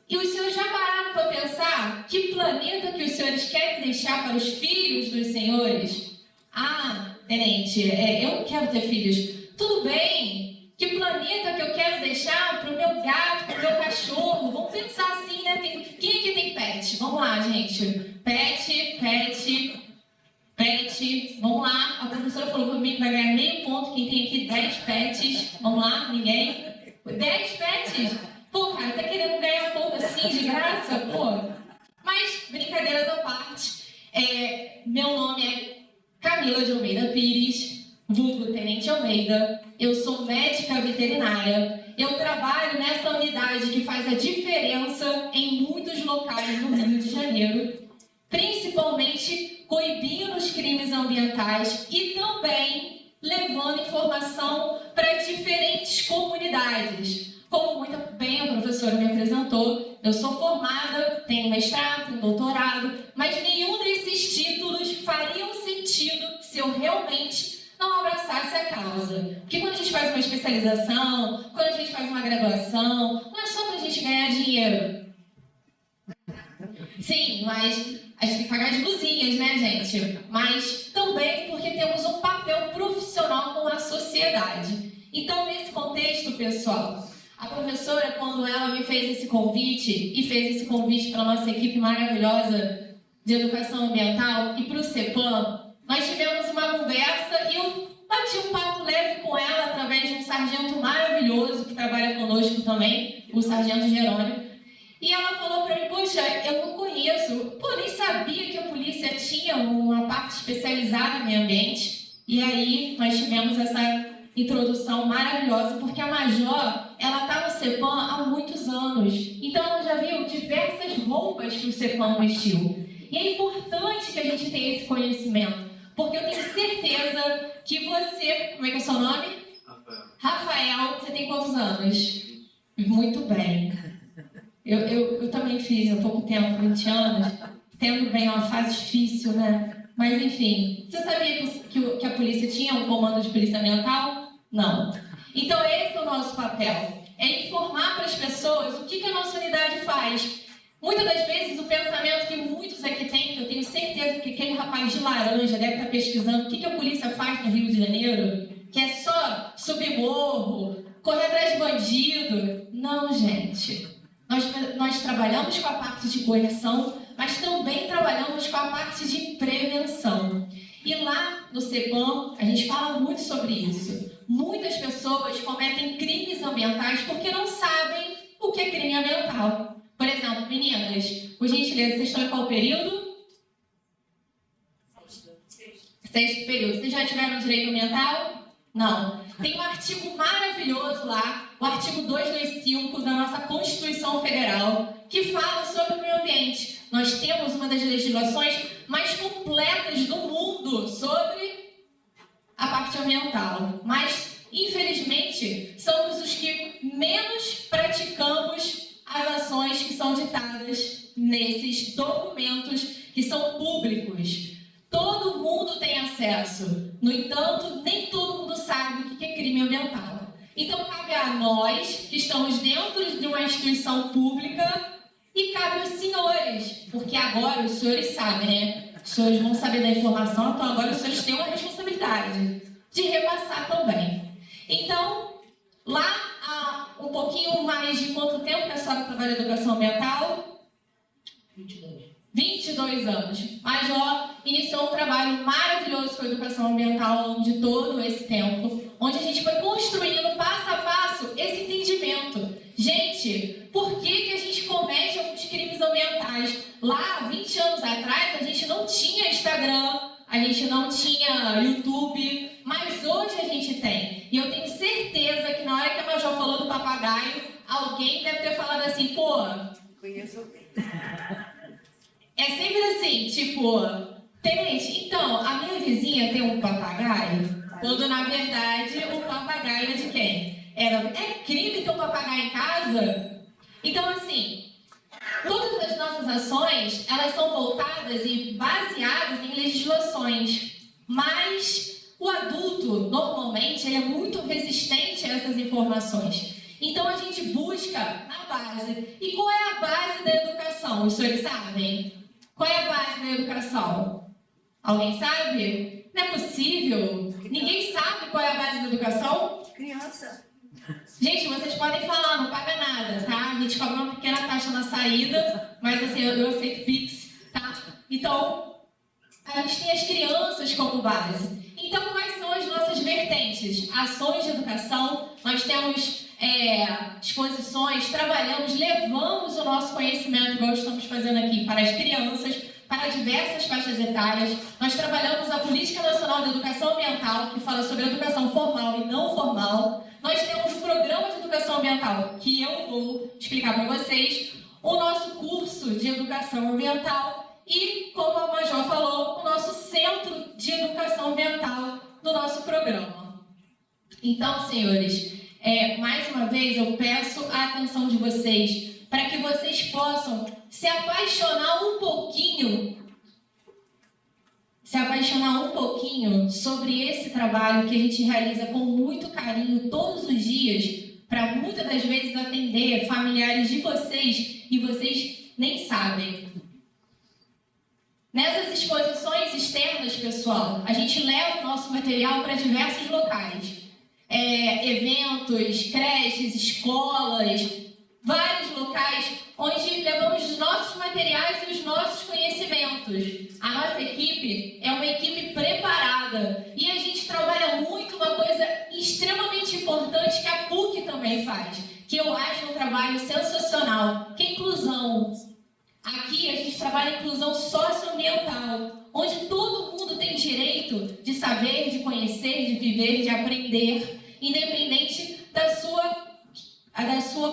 E os senhores já pararam para pensar que planeta que os senhores querem deixar para os filhos dos senhores? Ah, tenente, eu não quero ter filhos. Tudo bem. Que planeta que eu quero deixar para o meu gato, para o meu cachorro? Vamos pensar assim, né? Quem aqui tem pet? Vamos lá, gente. Pet. Vamos lá. A professora falou para mim que vai ganhar meio ponto quem tem aqui 10 pets. Vamos lá, ninguém? 10 pets? Pô, cara, tá querendo ganhar ponto assim de graça? Pô. Mas, brincadeiras à parte, meu nome é Camila de Almeida Pires, vulgo Tenente Almeida. Eu sou médica veterinária. Eu trabalho nessa unidade que faz a diferença em muitos locais do Rio de Janeiro, principalmente coibindo os crimes ambientais e também levando informação para diferentes comunidades. Como muito bem a professora me apresentou, eu sou formada, tenho mestrado, tenho doutorado, mas nenhum desses títulos fariam sentido se eu realmente não abraçasse a causa. Porque quando a gente faz uma especialização, quando a gente faz uma graduação, não é só para a gente ganhar dinheiro. Sim, mas a gente tem que pagar as luzinhas, né, gente? Mas também porque temos um papel profissional com a sociedade. Então, nesse contexto, pessoal, a professora, quando ela me fez esse convite, e fez esse convite para a nossa equipe maravilhosa de educação ambiental e para o CEPAM, nós tivemos uma conversa e eu bati um papo leve com ela através de um sargento maravilhoso que trabalha conosco também, o sargento Jerônimo. E ela falou para mim, poxa, eu não conheço, pô, nem sabia que a polícia tinha uma parte especializada em meio ambiente. E aí nós tivemos essa introdução maravilhosa, porque a Major, ela está no CEPAM há muitos anos. Então ela já viu diversas roupas que o CEPAM vestiu. E é importante que a gente tenha esse conhecimento, porque eu tenho certeza que você, como é que é o seu nome? Rafael, você tem quantos anos? Muito bem. Eu também fiz há pouco tempo, 20 anos, tendo bem uma fase difícil, né? Mas, enfim, você sabia que a polícia tinha um comando de polícia ambiental? Não. Então, esse é o nosso papel. É informar para as pessoas o que a nossa unidade faz. Muitas das vezes, o pensamento que muitos aqui têm, que eu tenho certeza que aquele rapaz de laranja deve estar pesquisando o que a polícia faz no Rio de Janeiro, que é só subir morro, correr atrás de bandido. Não, gente. Nós trabalhamos com a parte de coerção, mas também trabalhamos com a parte de prevenção. E lá no CEPAM, a gente fala muito sobre isso. Muitas pessoas cometem crimes ambientais porque não sabem o que é crime ambiental. Por exemplo, meninas, por gentileza, vocês estão em qual período? Sexto período. Vocês já tiveram direito ambiental? Não. Tem um artigo maravilhoso lá, o artigo 225 da nossa Constituição Federal, que fala sobre o meio ambiente. Nós temos uma das legislações mais completas do mundo sobre a parte ambiental. Mas, infelizmente, somos os que menos praticamos as ações que são ditadas nesses documentos que são públicos. Todo mundo tem acesso. No entanto, nem todo mundo sabe o que é crime ambiental. Então, cabe a nós, que estamos dentro de uma instituição pública, e cabe aos senhores, porque agora os senhores sabem, né? Os senhores vão saber da informação, então agora os senhores têm uma responsabilidade de repassar também. Então, lá há um pouquinho mais de quanto tempo que a senhora trabalha em educação ambiental? 22 anos. Major iniciou um trabalho maravilhoso com a educação ambiental ao longo de todo esse tempo, onde a gente foi construindo passo a passo esse entendimento. Gente, por que a gente comete alguns crimes ambientais? Lá, 20 anos atrás, a gente não tinha Instagram, a gente não tinha YouTube, mas hoje a gente tem. E eu tenho certeza que na hora que a Major falou do papagaio, alguém deve ter falado assim, pô...
Conheço alguém.
É sempre assim, tipo, tenente, então, a minha vizinha tem um papagaio, quando na verdade o papagaio é de quem? É crime ter um papagaio em casa? Então, assim, todas as nossas ações, elas são voltadas e baseadas em legislações, mas o adulto, normalmente, ele é muito resistente a essas informações. Então, a gente busca na base. E qual é a base da educação? Os senhores sabem? Qual é a base da educação? Alguém sabe? Não é possível. Ninguém sabe qual é a base da educação?
Criança.
Gente, vocês podem falar, não paga nada, tá? A gente cobra uma pequena taxa na saída, mas assim, eu aceito Pix, tá? Então, a gente tem as crianças como base. Então, quais são as nossas vertentes? Ações de educação, nós temos exposições, trabalhamos, levamos o nosso conhecimento, igual estamos fazendo aqui, para as crianças, para diversas faixas etárias. Nós trabalhamos a Política Nacional de Educação Ambiental, que fala sobre educação formal e não formal. Nós temos o Programa de Educação Ambiental, que eu vou explicar para vocês, o nosso curso de Educação Ambiental e, como a Major falou, o nosso Centro de Educação Ambiental do nosso programa. Então, senhores, mais uma vez eu peço a atenção de vocês para que vocês possam se apaixonar um pouquinho sobre esse trabalho que a gente realiza com muito carinho todos os dias, para muitas das vezes atender familiares de vocês e vocês nem sabem. Nessas exposições externas, pessoal, a gente leva o nosso material para diversos locais. Eventos, creches, escolas, vários locais onde levamos os nossos materiais e os nossos conhecimentos. A nossa equipe é uma equipe preparada e a gente trabalha muito uma coisa extremamente importante que a PUC também faz, que eu acho um trabalho sensacional, que é inclusão. Aqui a gente trabalha inclusão socioambiental, onde todo mundo tem direito de saber, de conhecer, de viver, de aprender, independente da sua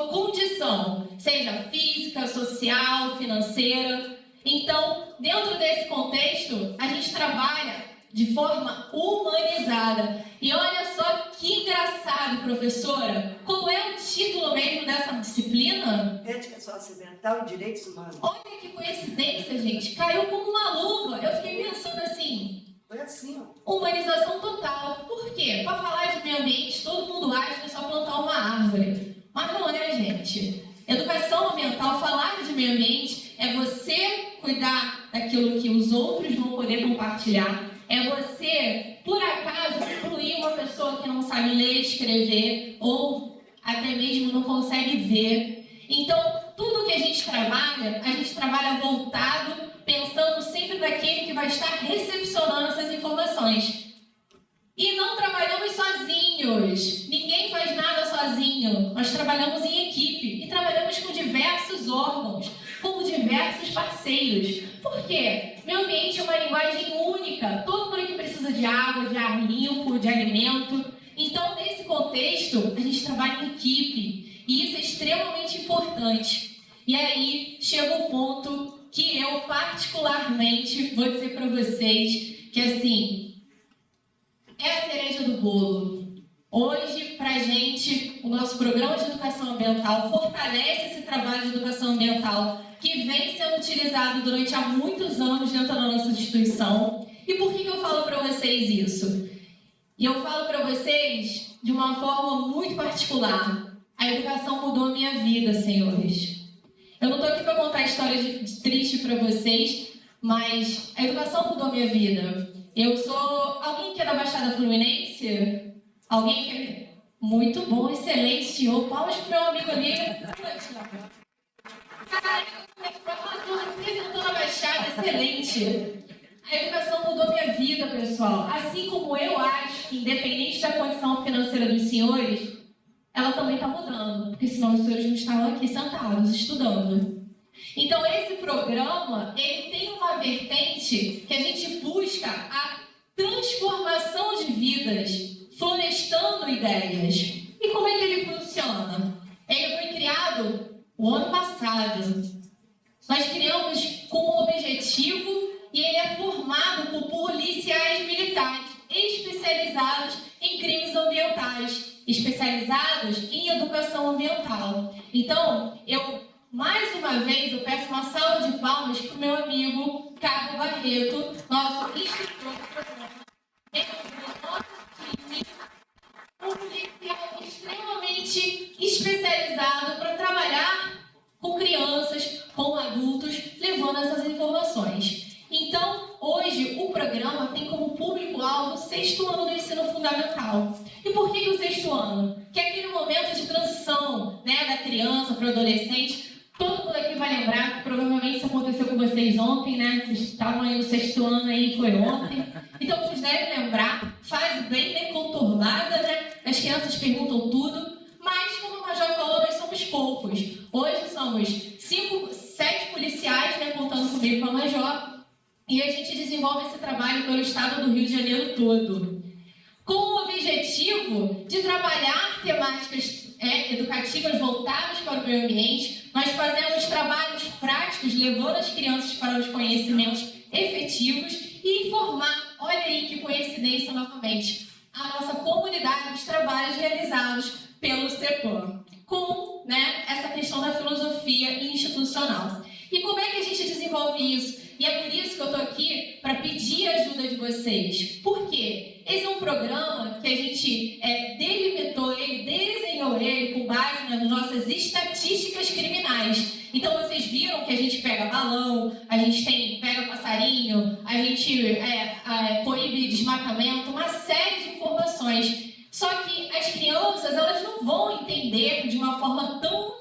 condição, seja física, social, financeira. Então, dentro desse contexto, a gente trabalha de forma humanizada. E olha só que engraçado, professora, como Qual é o título mesmo dessa disciplina?
Ética socioambiental e direitos humanos.
Olha que coincidência, gente. Caiu como uma luva. Eu fiquei pensando assim,
Foi assim, ó.
humanização total. Por quê? Para falar de meio ambiente, todo mundo acha que é só plantar uma árvore. Mas não é, gente. Educação ambiental, falar de meio ambiente, é você cuidar daquilo que os outros vão poder compartilhar. É você, por acaso, incluir uma pessoa que não sabe ler e escrever, ou até mesmo não consegue ver. Então, tudo que a gente trabalha voltado, pensando sempre naquele que vai estar recepcionando essas informações. E não trabalhamos sozinhos. Ninguém faz nada sozinho. Nós trabalhamos em equipe e trabalhamos com diversos órgãos, com diversos parceiros. Por quê? Meio ambiente é uma linguagem única. Todo mundo que precisa de água, de ar limpo, de alimento. Então, nesse contexto, a gente trabalha em equipe. E isso é extremamente importante. E aí, chega o ponto que eu, particularmente, vou dizer para vocês que, assim, é a cereja do bolo. Hoje, para a gente, o nosso programa de educação ambiental fortalece esse trabalho de educação ambiental que vem sendo utilizado durante há muitos anos dentro da nossa instituição. E por que eu falo para vocês isso? E eu falo para vocês de uma forma muito particular. A educação mudou a minha vida, senhores. Eu não estou aqui para contar história triste para vocês, mas a educação mudou a minha vida. Eu sou... Alguém que é da Baixada Fluminense? Alguém que é... Muito bom, excelente, senhor. Palmas pro meu amigo ali. Caramba, representou a Baixada, excelente. A educação mudou minha vida, pessoal. Assim como eu acho que, independente da condição financeira dos senhores, ela também está mudando. Porque senão os senhores não estavam aqui sentados, estudando. Então, esse programa, ele tem uma vertente que a gente busca a transformação de vidas, florestando ideias. E como é que ele funciona? Ele foi criado o ano passado. Nós criamos com um objetivo e ele é formado por policiais militares especializados em crimes ambientais, especializados em educação ambiental. Então, mais uma vez, eu peço uma salva de palmas para o meu amigo Carlos Barreto, nosso instrutor do programa. Ele é nosso time, um policial extremamente especializado para trabalhar com crianças, com adultos, levando essas informações. Então, hoje, o programa tem como público-alvo o 6º ano do ensino fundamental. E por que o 6º ano? Que é aquele momento de transição, né, da criança para o adolescente. Todo mundo aqui vai lembrar que provavelmente isso aconteceu com vocês ontem, né? Vocês estavam aí no 6º ano aí, foi ontem. Então vocês devem lembrar, fase bem conturbada, né? As crianças perguntam tudo, mas como o Major falou, nós somos poucos. Hoje somos 7 policiais, né? Contando comigo com a Major, e a gente desenvolve esse trabalho pelo estado do Rio de Janeiro todo, com o objetivo de trabalhar temáticas educativas voltadas para o meio ambiente. Nós fazemos trabalhos práticos, levando as crianças para os conhecimentos efetivos e informar, olha aí que coincidência novamente, a nossa comunidade dos trabalhos realizados pelo CEPAM, com, né, essa questão da filosofia institucional. E como é que a gente desenvolve isso? E é por isso que eu estou aqui para pedir a ajuda de vocês. Por quê? Esse é um programa que a gente delimitou ele, desenhou ele com base nas nossas estatísticas criminais. Então vocês viram que a gente pega balão, a gente pega passarinho, a gente proíbe desmatamento, uma série de informações. Só que as crianças, elas não vão entender de uma forma tão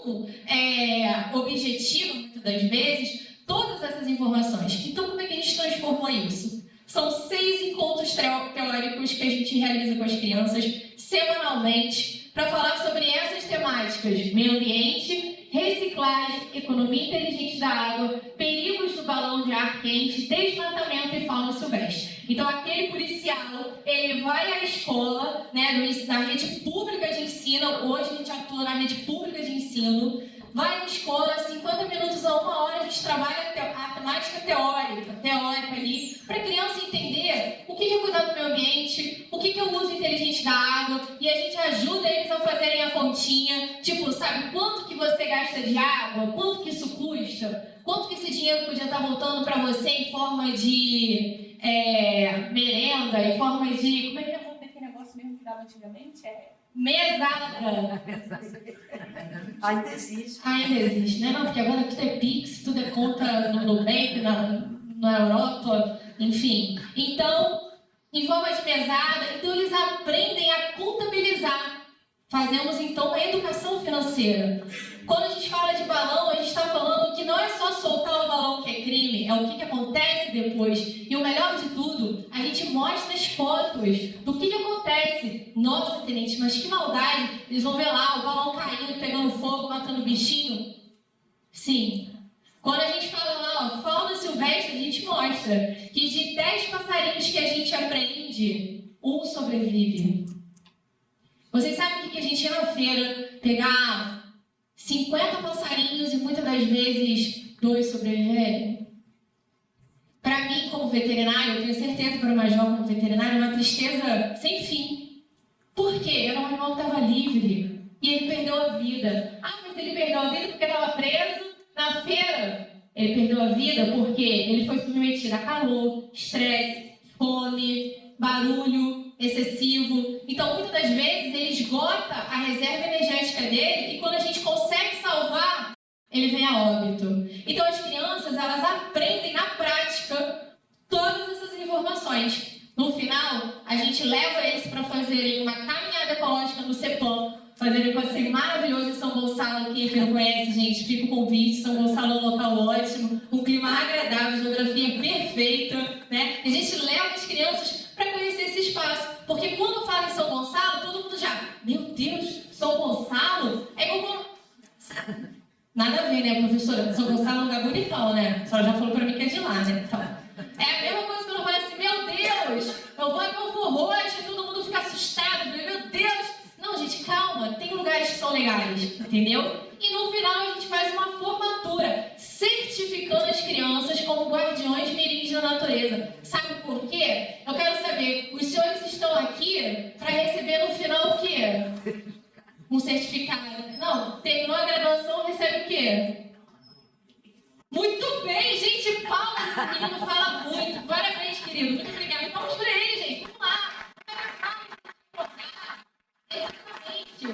objetiva, muitas das vezes, todas essas informações. Então, como é que a gente transformou isso? São 6 encontros teóricos que a gente realiza com as crianças semanalmente para falar sobre essas temáticas: meio ambiente, reciclagem, economia inteligente da água, perigos do balão de ar quente, desmatamento e fauna silvestre. Então, aquele policial, ele vai à escola, né, da rede pública de ensino. Hoje a gente atua na rede pública de ensino, vai na escola, 50 minutos a 1 hora, a gente trabalha a temática teórica ali, para a criança entender o que é cuidar do meio ambiente, o que é o uso inteligente da água, e a gente ajuda eles a fazerem a continha, tipo, sabe, quanto que você gasta de água, quanto que isso custa, quanto que esse dinheiro podia estar voltando para você em forma de merenda, em forma de... Como é que é o nome daquele negócio mesmo que dava antigamente? Mesada.
Ainda existe.
Ainda existe, né? Não, porque agora tudo é Pix, tudo é conta no Nubank, na Europa, enfim. Então, em forma de mesada, então eles aprendem a contabilizar. Fazemos, então, a educação financeira. Quando a gente fala de balão, a gente está falando que não é só soltar o balão que é crime, é o que acontece depois. E o melhor de tudo, a gente mostra as fotos do que acontece. Nossa, tenente, mas que maldade! Eles vão ver lá o balão caindo, pegando fogo, matando bichinho. Sim. Quando a gente fala lá, ó, fauna silvestre, a gente mostra que de 10 passarinhos que a gente aprende, 1 sobrevive. Vocês sabem o que a gente ia na feira pegar 50 passarinhos e muitas das vezes 2 sobreviverem? Para mim, como veterinário, eu tenho certeza para o Major como veterinário, é uma tristeza sem fim. Por quê? Era um animal que estava livre e ele perdeu a vida. Ah, mas ele perdeu a vida porque estava preso na feira. Ele perdeu a vida porque ele foi submetido a calor, estresse, fome, barulho excessivo. Então, muitas das vezes, ele esgota a reserva energética dele e quando a gente consegue salvar, ele vem a óbito. Então, as crianças, elas aprendem na prática todas essas informações. No final, a gente leva eles para fazerem uma caminhada ecológica no CEPAM, fazerem um passeio maravilhoso em São Gonçalo. Quem não conhece, gente, fica o convite. São Gonçalo é um local ótimo, um clima agradável, geografia perfeita, né? E a gente leva as crianças para conhecer esse espaço. Porque quando fala em São Gonçalo, todo mundo já, meu Deus, São Gonçalo? É como... Nada a ver, né, professora? São Gonçalo é um lugar bonitão, né? A senhora já falou para mim que é de lá, né? Então, é a mesma coisa que eu não falo assim, meu Deus, eu vou em Belfor Roxo e todo mundo fica assustado. Meu Deus! Não, gente, calma. Tem lugares que são legais, entendeu? E no final a gente faz uma formatura, certificando as crianças como guardiões mirins da natureza. Sabe por quê? Eu quero saber, os senhores estão aqui para receber no final o quê? Um certificado. Não, terminou a graduação, recebe o quê? Muito bem, gente, palmas. O menino fala muito. Parabéns, querido. Muito obrigada. Palmas para ele, gente. Vamos lá. Exatamente.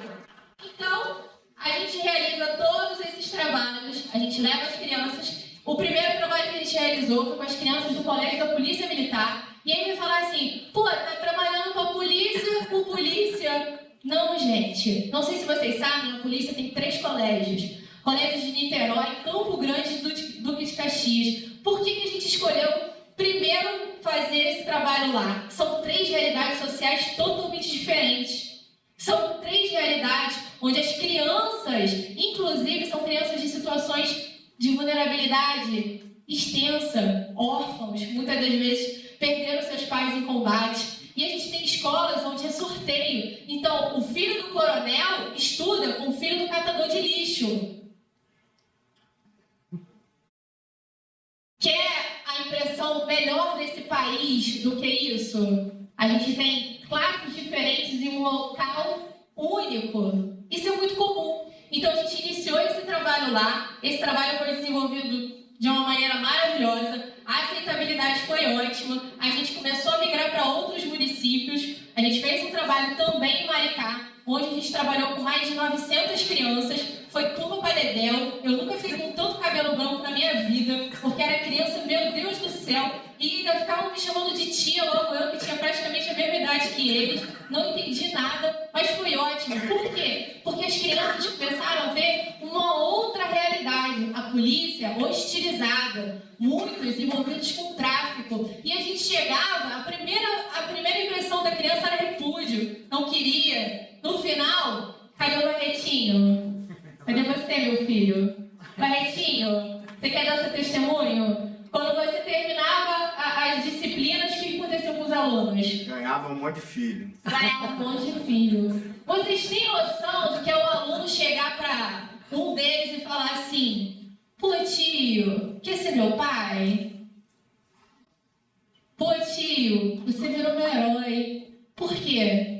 Então, a gente realiza todos esses trabalhos, a gente leva as crianças. O primeiro trabalho que a gente realizou foi com as crianças do Colégio da Polícia Militar. E aí vai falar assim, pô, tá trabalhando com a polícia, com polícia. Não, gente. Não sei se vocês sabem, a polícia tem 3 colégios. Colégios de Niterói, Campo Grande e Duque de Caxias. Por que a gente escolheu primeiro fazer esse trabalho lá? São 3 realidades sociais totalmente diferentes. São 3 realidades onde as crianças, inclusive, são crianças de situações de vulnerabilidade extensa, órfãos, muitas das vezes perderam seus pais em combate. E a gente tem escolas onde é sorteio. Então, o filho do coronel estuda com o filho do catador de lixo. Quer a impressão melhor desse país do que isso? A gente tem classes diferentes em um local único. Isso é muito comum. Então, a gente iniciou esse trabalho lá. Esse trabalho foi desenvolvido de uma maneira maravilhosa. A aceitabilidade foi ótima. A gente começou a migrar para outros municípios. A gente fez um trabalho também em Maricá, onde a gente trabalhou com mais de 900 crianças. Foi turma para dedéu. Eu nunca fiquei com tanto cabelo branco na minha vida, porque era criança, meu Deus do céu. E ainda ficavam me chamando de tia, logo eu, que tinha praticamente a mesma idade que eles. Não entendi nada, mas foi ótimo. Por quê? Porque as crianças começaram a ver uma outra realidade. A polícia hostilizada, muitos envolvidos com tráfico. E a gente chegava, a primeira impressão da criança era repúdio, não queria. No final, cadê o Barretinho? Cadê você, meu filho? Barretinho, você quer dar seu testemunho? Quando você terminava as disciplinas, o que aconteceu com os alunos?
Ganhava um monte de filho.
Ganhava um monte de filho. Vocês têm noção de que é o aluno chegar para um deles e falar assim: pô, tio, quer ser meu pai? Pô, tio, você virou meu herói. Por quê?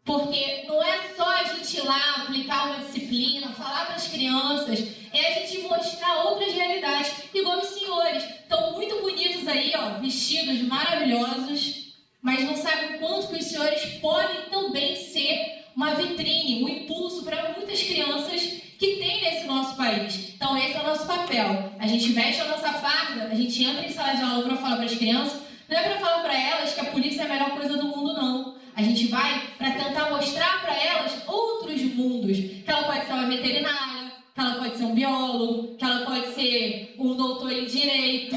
Porque não é só a gente ir lá aplicar uma disciplina, falar para as crianças, é a gente mostrar outras realidades. Igual os senhores, estão muito bonitos aí, ó, vestidos maravilhosos, mas não sabem o quanto que os senhores podem também ser uma vitrine, um impulso para muitas crianças que tem nesse nosso país. Então esse é o nosso papel. A gente veste a nossa farda, a gente entra em sala de aula para falar para as crianças, não é para falar para elas que a polícia é a melhor coisa do mundo, não. A gente vai para tentar mostrar para elas outros mundos, que ela pode ser uma veterinária, que ela pode ser um biólogo, que ela pode ser um doutor em direito,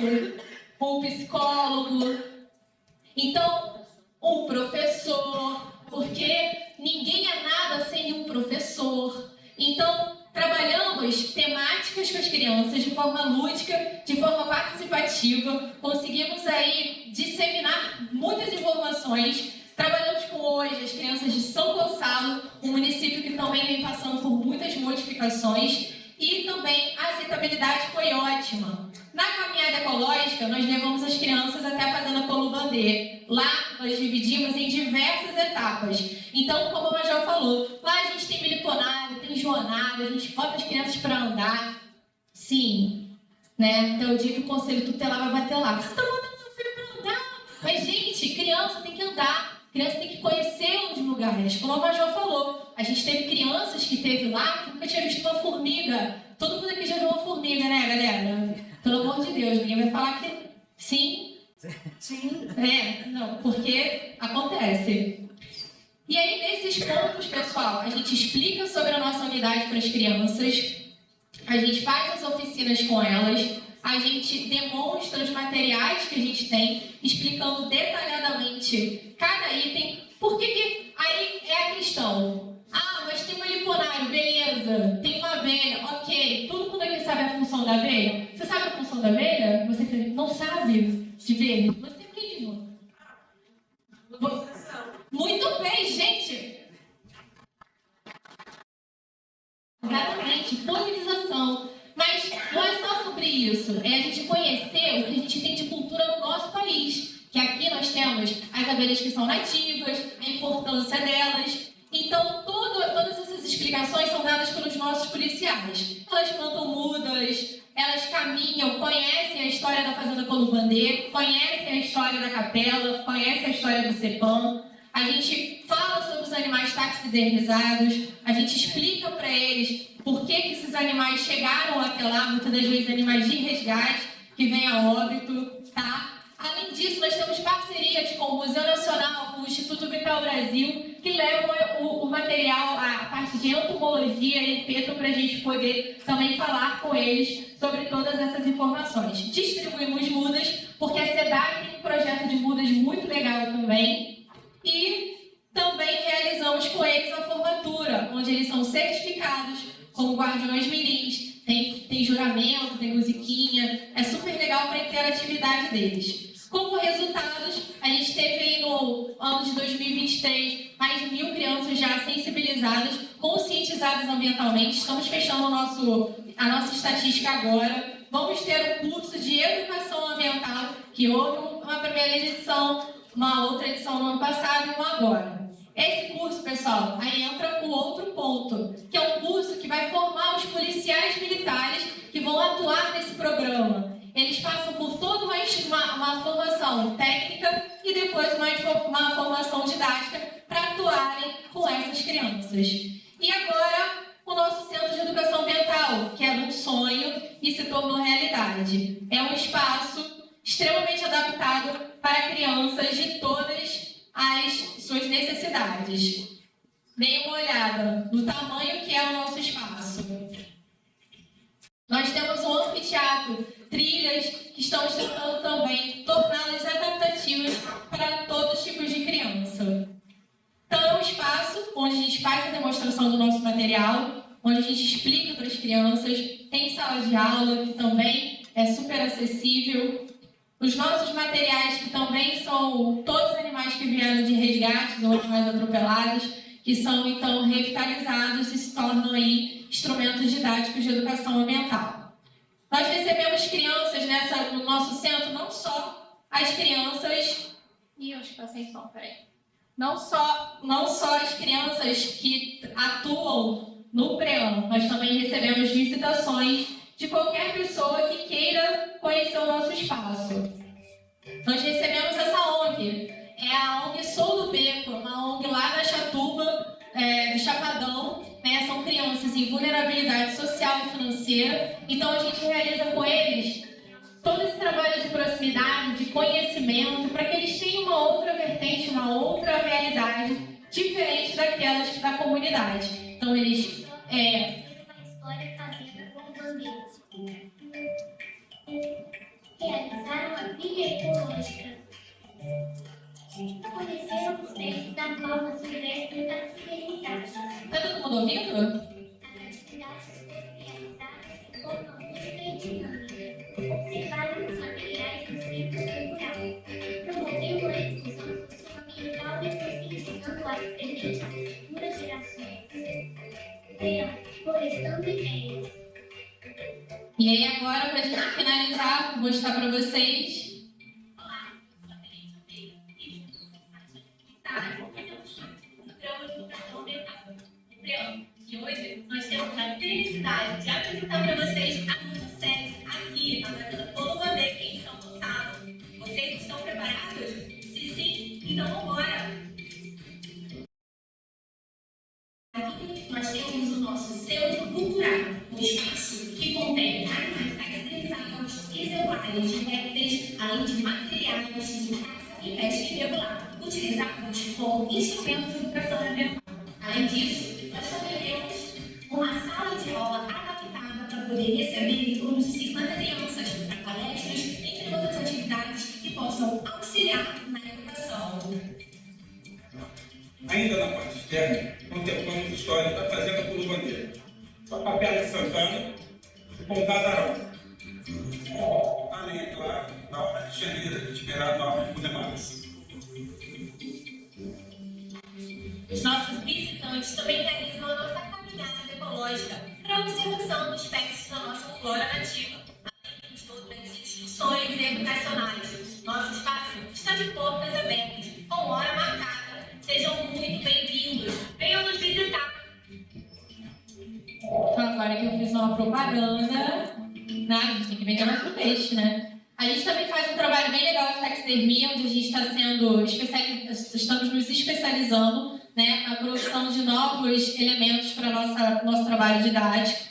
um psicólogo, então um professor, porque ninguém é nada sem um professor. Então trabalhamos temáticas com as crianças de forma lúdica, de forma participativa, conseguimos aí disseminar muitas informações. Trabalhamos com hoje as crianças de São Gonçalo, um município que também vem passando por muitas modificações, e também a aceitabilidade foi ótima. Na caminhada ecológica, nós levamos as crianças até a Fazenda Colubandê. Lá, nós dividimos em diversas etapas. Então, como a Major falou, lá a gente tem miliponário, tem jornada, a gente bota as crianças para andar. Sim, né? Então, o dia que o Conselho Tutelar vai bater lá. Você está botando seu filho para andar? Mas, gente, criança tem que andar. Criança tem que conhecer os lugares. Como a Major falou, a gente teve crianças que teve lá que nunca tinha visto uma formiga. Todo mundo aqui já viu uma formiga, né, galera? Pelo amor de Deus, ninguém vai falar que sim.
Sim.
É, não, porque acontece. E aí, nesses pontos, pessoal, a gente explica sobre a nossa unidade para as crianças, a gente faz as oficinas com elas, a gente demonstra os materiais que a gente tem, explicando detalhadamente cada item. Por que aí é a questão? Ah, mas tem um liponário, beleza. Tem uma abelha, ok. Todo mundo aqui sabe a função da abelha? Você sabe a função da abelha? Você não sabe de ver? Você mesmo. Muito bem, gente. Exatamente, polinização. Mas não é só sobre isso, é a gente conhecer o que a gente tem de cultura no nosso país. Que aqui nós temos as abelhas que são nativas, a importância delas. Então, todas essas explicações são dadas pelos nossos policiais. Elas plantam mudas, elas caminham, conhecem a história da Fazenda Colubandê, conhecem a história da capela, conhecem a história do CEPAM. A gente fala sobre os animais taxidermizados, a gente explica para eles por que esses animais chegaram até lá, muitas das vezes animais de resgate, que vêm a óbito, tá? Além disso, nós temos parcerias com o Museu Nacional, com o Instituto Vital Brasil, que levam o material, a parte de entomologia e petro para a gente poder também falar com eles sobre todas essas informações. Distribuímos mudas, porque a SEDAI tem um projeto de mudas muito legal também, e também realizamos com eles a formatura, onde eles são certificados como guardiões mirins, tem juramento, tem musiquinha, é super legal para a interatividade deles. Como resultados, a gente teve aí no ano de 2023 mais de 1.000 crianças já sensibilizadas, conscientizadas ambientalmente. Estamos fechando a nossa estatística agora. Vamos ter um curso de educação ambiental, que houve uma primeira edição, uma outra edição no ano passado e uma agora. Esse curso, pessoal, aí entra o outro ponto, que é um curso que vai formar os policiais militares que vão atuar nesse programa. Eles passam por toda uma formação técnica e depois uma formação didática para atuarem com essas crianças. E agora, o nosso Centro de Educação Ambiental, que era um sonho e se tornou realidade. É um espaço extremamente adaptado para crianças de todas as suas necessidades. Deem uma olhada no tamanho que é o nosso espaço. Nós temos um anfiteatro, trilhas que estamos tentando também torná-las adaptativas para todos os tipos de criança. Então é um espaço onde a gente faz a demonstração do nosso material, onde a gente explica para as crianças, tem sala de aula que também é super acessível. Os nossos materiais, que também são todos os animais que vieram de resgate, ou animais atropelados, que são então revitalizados e se tornam aí instrumentos didáticos de educação ambiental. Nós recebemos crianças no nosso centro, não só as crianças...
Ih, acho que tá sem som, peraí.
Não só as crianças que atuam no PREAM, nós também recebemos visitações de qualquer pessoa que queira conhecer o nosso espaço. Nós recebemos essa ONG, é a ONG Sou do Beco, uma ONG lá na Chatuba, do Chapadão, né? São crianças em vulnerabilidade social e financeira, então a gente realiza com eles todo esse trabalho de proximidade, de conhecimento, para que eles tenham uma outra vertente, uma outra realidade diferente daquelas da comunidade. Então eles...
Uma história fazenda com bandeiras. Realizaram a trilha ecológica. Conheceram os peixes da fauna silvestre da Serenidade.
Tá todo mundo ouvindo?
As atividades foram realizadas de forma lúdica e dinâmica. Observaram os materiais do centro cultural. Promovendo a discussão socioambiental e possibilitando a experiência de futuras gerações. Florestando ideias.
E aí agora, para a gente finalizar, vou mostrar para vocês.
E hoje nós temos a felicidade de apresentar para vocês a nossa sede aqui na Fazenda Polo Bandeira, em São Gonçalo. Vocês estão preparados? Se sim, então vamos embora! Aqui nós temos o nosso centro cultural, um espaço que contém animais caracterizados, exemplares de répteis, além de materiais de caça e pesca irregular, utilizados como instrumentos de educação ambiental. Além disso, nós também temos uma sala de aula adaptada para poder receber grupos de 50 crianças para palestras, entre outras atividades que possam auxiliar na educação.
Ainda na parte externa, contemplamos a história da Fazenda Polo Bandeira, com a Capela de Santana e com o Casarão. Além, é claro, da obra de Janeiro, inspirada na obra de Cunemaras.
Os nossos visitantes também realizam a nossa caminhada ecológica para a observação dos espécies da nossa flora nativa, além de outras instituições educacionais. Nosso espaço está de portas abertas, com hora marcada. Sejam muito bem-vindos. Venham nos visitar.
Então, agora que eu fiz uma propaganda, né, a gente tem que vender mais pro peixe, né? A gente também faz um trabalho bem legal de taxidermia, onde a gente está estamos nos especializando, né, na produção de novos elementos para nosso trabalho didático.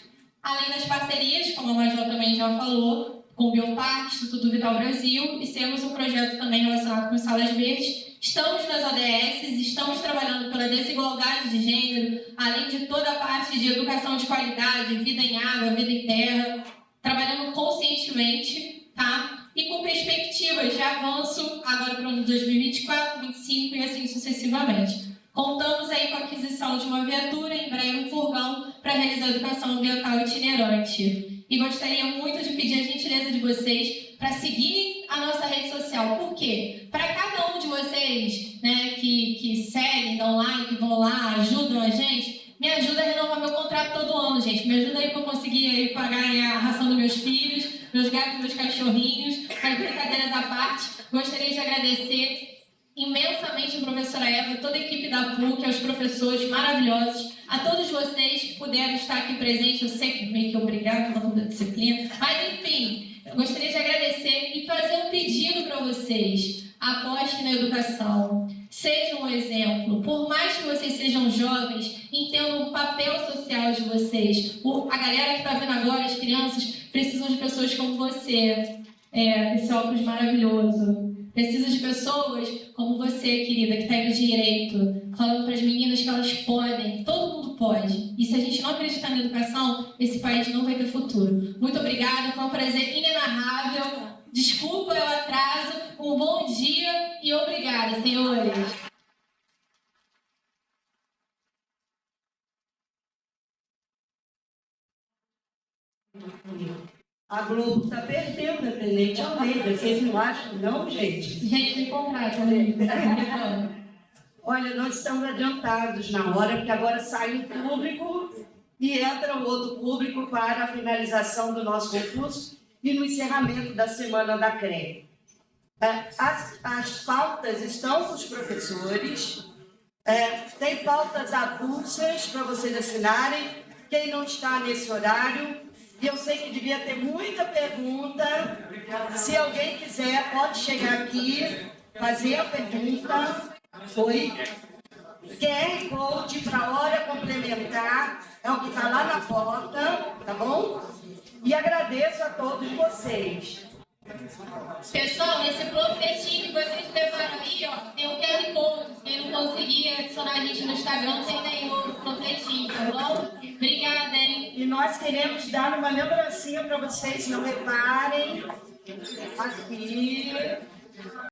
Além das parcerias, como a Major também já falou, com o Bioparque, Instituto Vital Brasil, e temos um projeto também relacionado com salas verdes. Estamos nas ODS, estamos trabalhando pela desigualdade de gênero, além de toda a parte de educação de qualidade, vida em água, vida em terra, trabalhando conscientemente, tá? E com perspectivas de avanço agora para o ano 2024, 2025 e assim sucessivamente. Contamos aí com a aquisição de uma viatura, em breve um furgão, para realizar a educação ambiental itinerante. E gostaria muito de pedir a gentileza de vocês para seguirem a nossa rede social. Por quê? Para cada um de vocês, né, que seguem, dão like, vão lá, ajudam a gente, me ajuda a renovar meu contrato todo ano, gente. Me ajuda aí para eu conseguir aí pagar aí a ração dos meus filhos, meus gatos, meus cachorrinhos. Mas brincadeiras à parte, gostaria de agradecer imensamente a professora Eva, toda a equipe da PUC, aos professores maravilhosos, a todos vocês que puderam estar aqui presentes. Eu sei que meio que obrigado por toda a disciplina, mas enfim, eu gostaria de agradecer e fazer um pedido para vocês. Apostem na educação, sejam um exemplo. Por mais que vocês sejam jovens, entendam o papel social de vocês. A galera que está vendo agora, as crianças, precisam de pessoas como você, esse óculos maravilhoso. Precisa de pessoas como você, querida, que está aí no direito, falando para as meninas que elas podem, todo mundo pode. E se a gente não acreditar na educação, esse país não vai ter futuro. Muito obrigada, foi um prazer inenarrável. Desculpa o atraso, um bom dia e obrigada, senhores.
A Globo está perdendo a Tenente Almeida. Vocês não acham, não, gente?
Gente, me contrata, né?
Olha, nós estamos adiantados na hora, porque agora sai o público
e entra o outro público para a finalização do nosso concurso e no encerramento da Semana da CREA. As pautas estão com os professores, tem pautas avulsas para vocês assinarem, quem não está nesse horário, e eu sei que devia ter muita pergunta, se alguém quiser pode chegar aqui, fazer a pergunta, QR Code para hora complementar, é o que está lá na porta, tá bom? E agradeço a todos vocês.
Pessoal, esse panfletinho que vocês levaram aí, ó, tem o QR Code. Quem não conseguir adicionar a gente no Instagram, tem daí o panfletinho, tá bom? Obrigada, hein?
E nós queremos dar uma lembrancinha para vocês, não reparem. Aqui.